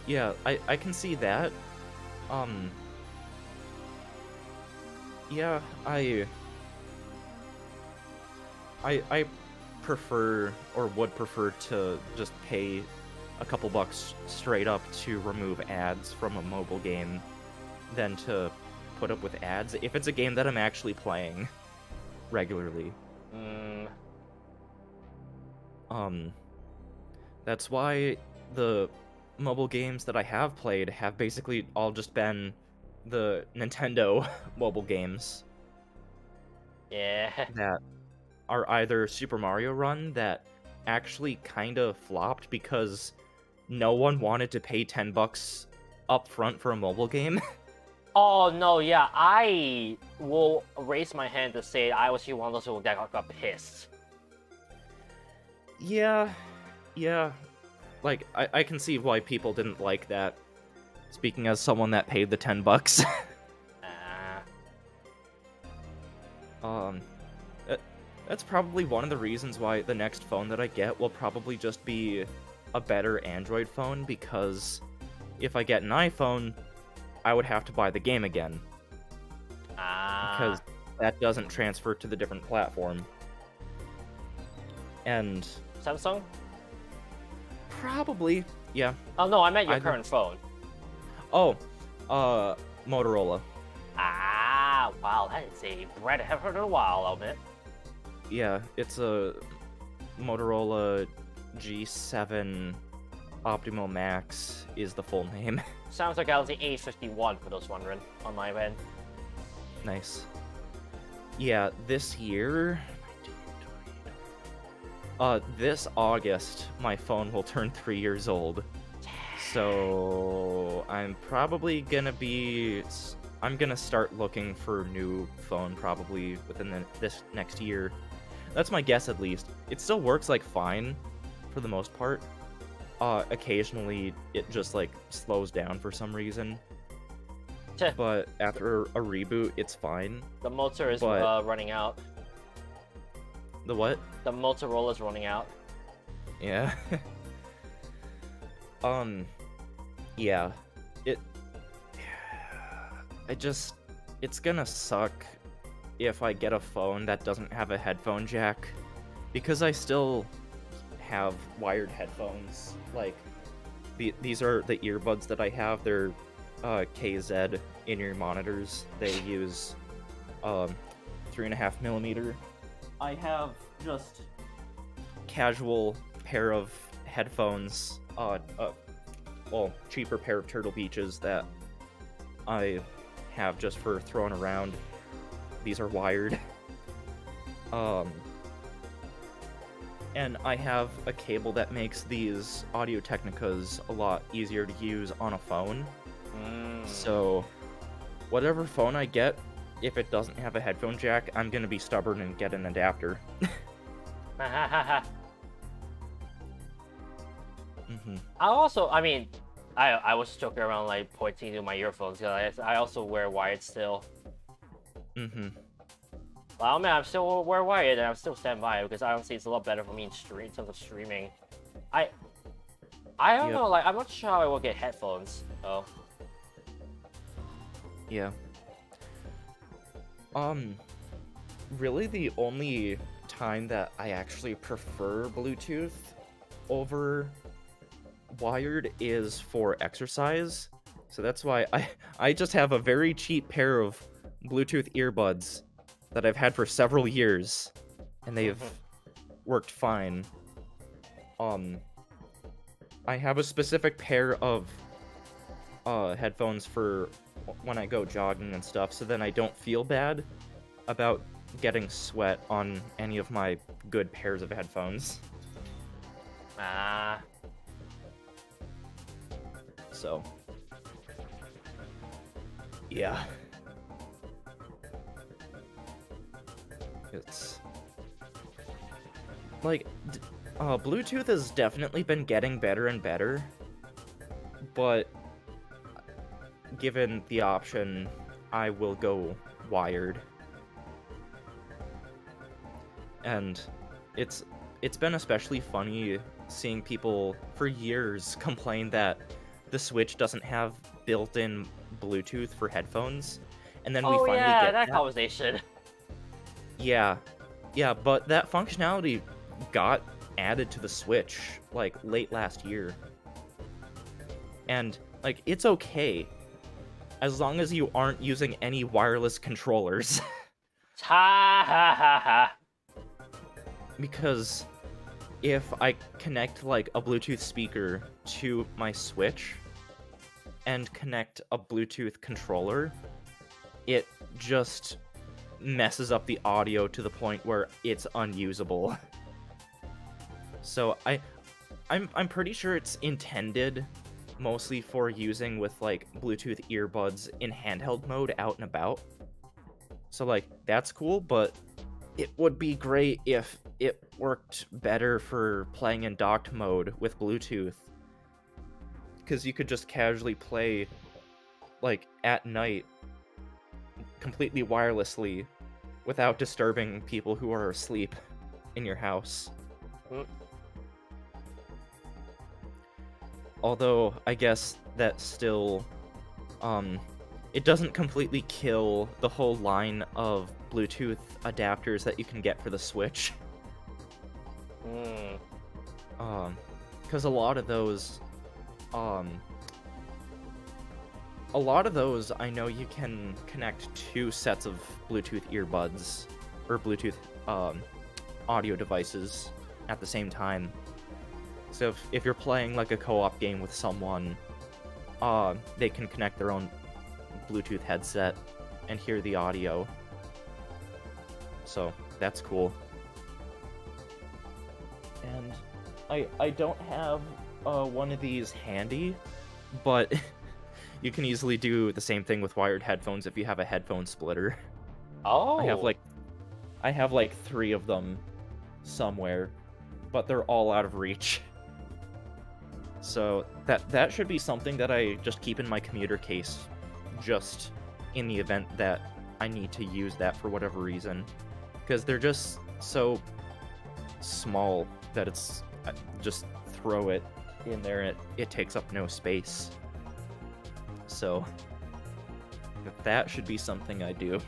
Yeah, I can see that. Yeah, I prefer, or would prefer, to just pay a couple bucks straight up to remove ads from a mobile game than to put up with ads if it's a game that I'm actually playing regularly. That's why the mobile games that I have played have basically all just been the Nintendo mobile games. Yeah. are either Super Mario Run that actually kind of flopped because no one wanted to pay $10 up front for a mobile game. Oh no, yeah, I will raise my hand to say I was one of those people that got pissed. Yeah. Like, I can see why people didn't like that. Speaking as someone that paid the $10. That's probably one of the reasons why the next phone that I get will probably just be a better Android phone, because if I get an iPhone, I would have to buy the game again. Because that doesn't transfer to the different platform. And... Samsung? Probably, yeah. Oh no, I meant your current phone. Oh, Motorola. Wow, that is a brand I haven't heard in a while, I'll admit. Yeah, it's a Motorola G7 Optimo Max is the full name. Sounds like Galaxy A51 for those wondering on my end. Nice. Yeah, this year... this August, my phone will turn 3 years old. So I'm probably gonna be... I'm gonna start looking for a new phone probably within this next year. That's my guess, at least. It still works, like, fine, for the most part. Occasionally, it just, like, slows down for some reason. But after a reboot, it's fine. The motor is running out. The what? The Motorola's running out. Yeah. Yeah. It's gonna suck if I get a phone that doesn't have a headphone jack, because I still have wired headphones. Like, these are the earbuds that I have. They're KZ in-ear monitors. They use 3.5mm. I have just casual pair of headphones, well, cheaper pair of Turtle Beaches that I have just for throwing around. These are wired. And I have a cable that makes these Audio Technicas a lot easier to use on a phone. So, whatever phone I get, if it doesn't have a headphone jack, I'm gonna be stubborn and get an adapter. I mean, I was joking around, like, pointing to my earphones, because I also wear wired still. Well, man, I'm still wear wired, and I'm still stand by it, because I don't see it's a lot better for me in terms of streaming. I don't know, like, I'm not sure how I will get headphones, though. Yeah. Really the only time that I actually prefer Bluetooth over wired is for exercise. So that's why I just have a very cheap pair of Bluetooth earbuds that I've had for several years, and they've worked fine. I have a specific pair of headphones for when I go jogging and stuff, so then I don't feel bad about getting sweat on any of my good pairs of headphones. So, yeah. It's like, Bluetooth has definitely been getting better and better, but given the option, I will go wired. And it's been especially funny seeing people for years complain that the Switch doesn't have built-in Bluetooth for headphones, and then we finally get that conversation. Yeah, but that functionality got added to the Switch, like, late last year. And, like, it's okay, as long as you aren't using any wireless controllers. Because if I connect, like, a Bluetooth speaker to my Switch and connect a Bluetooth controller, it just messes up the audio to the point where it's unusable. So I'm pretty sure it's intended mostly for using with like Bluetooth earbuds in handheld mode out and about. So like that's cool, but it would be great if it worked better for playing in docked mode with Bluetooth. Because you could just casually play like at night completely wirelessly without disturbing people who are asleep in your house. Although I guess that still it doesn't completely kill the whole line of Bluetooth adapters that you can get for the Switch. Because a lot of those I know you can connect 2 sets of Bluetooth earbuds or Bluetooth audio devices at the same time. So if you're playing like a co-op game with someone, they can connect their own Bluetooth headset and hear the audio. So that's cool. And I don't have one of these handy, but you can easily do the same thing with wired headphones if you have a headphone splitter. Oh. I have like 3 of them somewhere, but they're all out of reach. So that should be something that I just keep in my commuter case, just in the event that I need to use that for whatever reason. Because they're just so small that it's just throw it in there and it takes up no space. So that should be something I do.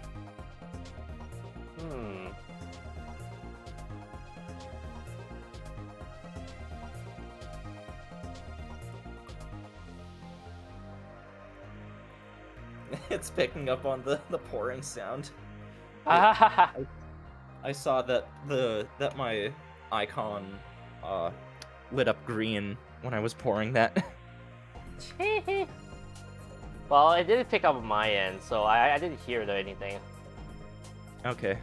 It's picking up on the pouring sound. I saw that my icon lit up green when I was pouring that. Well, it didn't pick up on my end, so I didn't hear anything. Okay.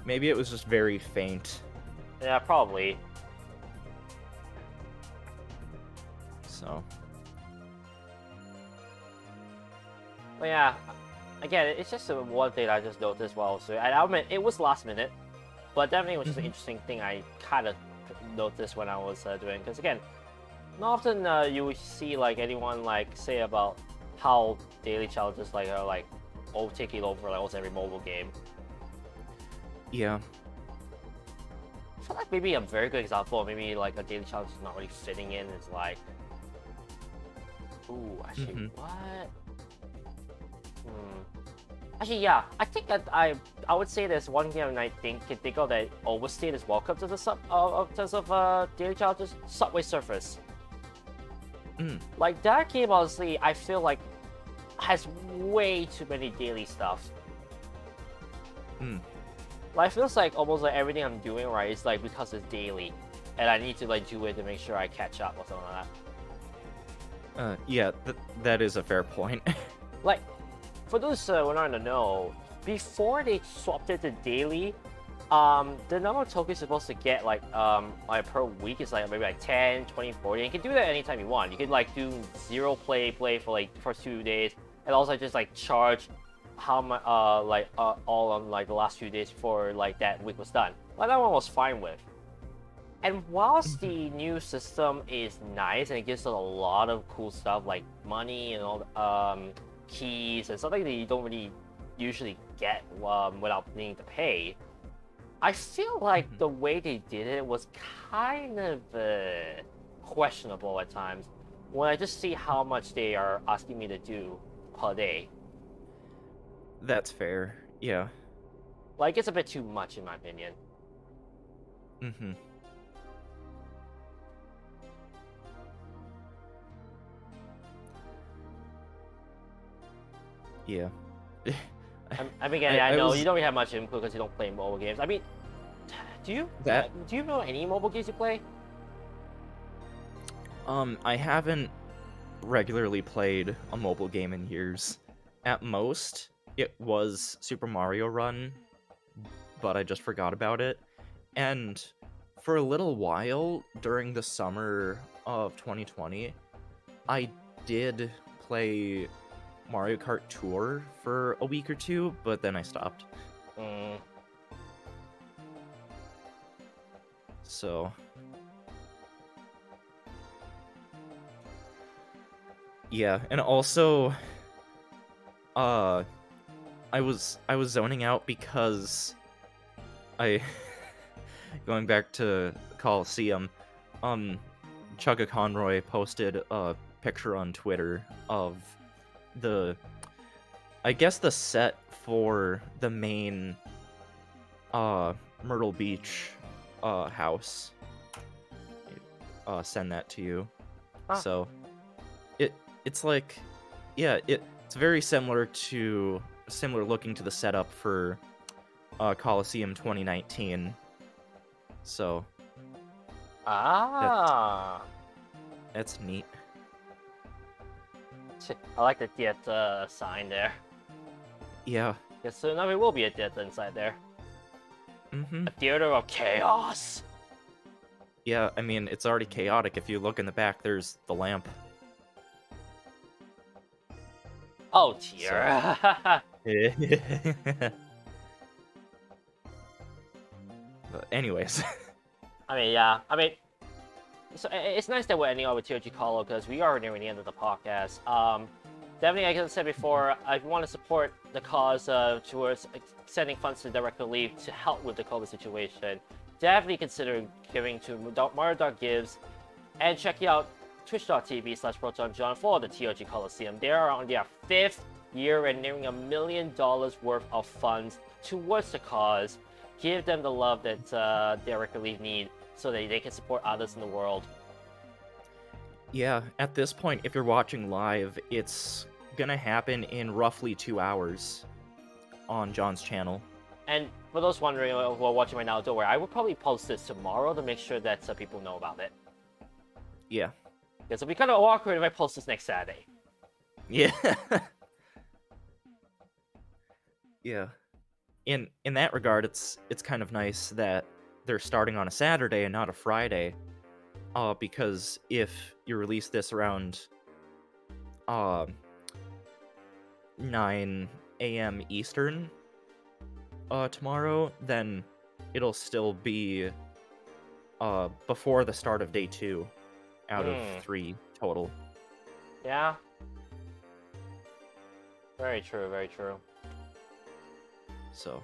Maybe it was just very faint. Yeah, probably. So. But yeah, again, it's just one thing I just noticed while I admit it was last minute, but definitely it was just an interesting thing I kind of noticed when I was doing. Because again, not often you see like anyone like say about how daily challenges like are like taking over like almost every mobile game. Yeah. I feel like maybe a very good example, maybe like a daily challenge is not really fitting in is like, ooh, actually, what? Actually, yeah, I think that I would say there's one game I can think of that overstayed its welcome to the terms of daily challenges. Subway Surfers. Like that game, honestly, I feel like has way too many daily stuff. Like it feels like almost like everything I'm doing right is like because it's daily, and I need to like do it to make sure I catch up or something like that. Yeah, that is a fair point. Like, for those who are not in the know, before they swapped it to daily, the number of tokens you're supposed to get like per week is like maybe like 10, 20, 40. And you can do that anytime you want. You can like do 0 play for like the first 2 days, and also just like charge how much all on like the last few days before like that week was done. Like that one was fine with. And whilst the new system is nice and it gives us a lot of cool stuff like money and all keys and something that you don't really usually get without needing to pay, I feel like the way they did it was kind of questionable at times when I just see how much they are asking me to do per day. That's fair, yeah. Like, it's a bit too much in my opinion. Yeah. I mean, again, I know you don't really have much input because you don't play mobile games. I mean, do you know any mobile games you play? I haven't regularly played a mobile game in years. At most, it was Super Mario Run, but I just forgot about it. And for a little while during the summer of 2020, I did play Mario Kart Tour for a week or two, but then I stopped. So yeah, and also I was zoning out because I going back to Coliseum, Chugga Conroy posted a picture on Twitter of I guess the set for the main Myrtle Beach house. Send that to you. So it's like, yeah, it's very similar looking to the setup for Coliseum 2019. So that's neat. I like the theater sign there. Yeah. Yes, so now there will be a theater inside there. Mm-hmm. A theater of chaos. Yeah, I mean, it's already chaotic. If you look in the back, there's the lamp. Oh, dear. But anyways. I mean, yeah. I mean, so it's nice that we're ending up with TOG Colo because we are nearing the end of the podcast. Definitely, like I said before, if you want to support the cause towards sending funds to direct relief to help with the COVID situation, definitely consider giving to Mario.gives and check out twitch.tv/ProtonJohn for the TOG Coliseum. They are on their 5th year and nearing $1 million worth of funds towards the cause. Give them the love that direct relief need so that they can support others in the world. Yeah, at this point, if you're watching live, it's gonna happen in roughly 2 hours on John's channel. And for those wondering who are watching right now, don't worry, I will probably post this tomorrow to make sure that people know about it. Yeah. Because it'll be kind of awkward if I post this next Saturday. Yeah. Yeah. In that regard, it's kind of nice that they're starting on a Saturday and not a Friday. Because if you release this around 9 a.m. Eastern tomorrow, then it'll still be before the start of day 2 out of 3 total. Yeah. Very true, very true. So,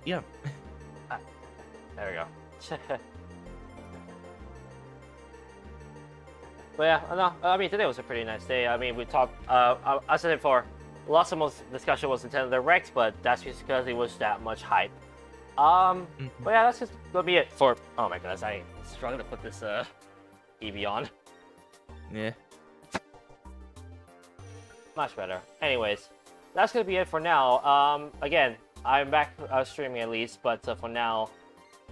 yeah. There we go. But yeah, no, I mean, today was a pretty nice day. I mean, we talked, I said it before, lots of most discussion was Nintendo Direct, but that's just because it was that much hype. But yeah, that's just gonna be it for, oh my goodness, I struggled to put this EV on. Yeah. Much better. Anyways, that's gonna be it for now. Again, I'm back streaming at least, but for now,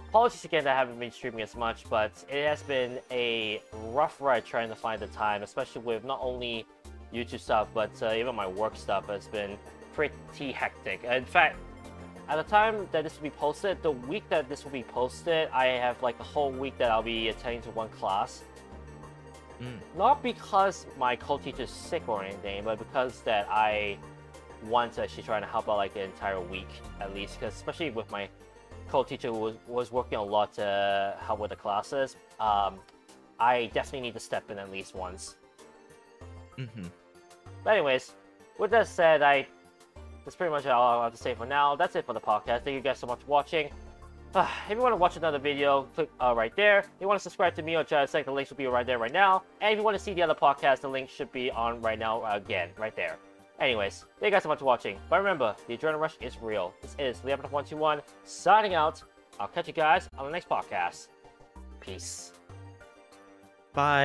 apologies again that I haven't been streaming as much, but it has been a rough ride trying to find the time, especially with not only YouTube stuff, but even my work stuff has been pretty hectic. In fact, at the time that this will be posted, the week that this will be posted, I have like a whole week that I'll be attending to one class. Not because my co-teacher is sick or anything, but because that I want to actually try to help out like the entire week at least, because especially with my co-teacher who was working a lot to help with the classes, I definitely need to step in at least once. But anyways, with that said, that's pretty much all I have to say for now. That's it for the podcast. Thank you guys so much for watching. If you want to watch another video, click right there. If you want to subscribe to me or Chad Sec, the link should be right there right now. And if you want to see the other podcast, the link should be on right now again, right there. Anyways, thank you guys so much for watching. But remember, the adrenaline rush is real. This is Liam121 signing out. I'll catch you guys on the next podcast. Peace. Bye.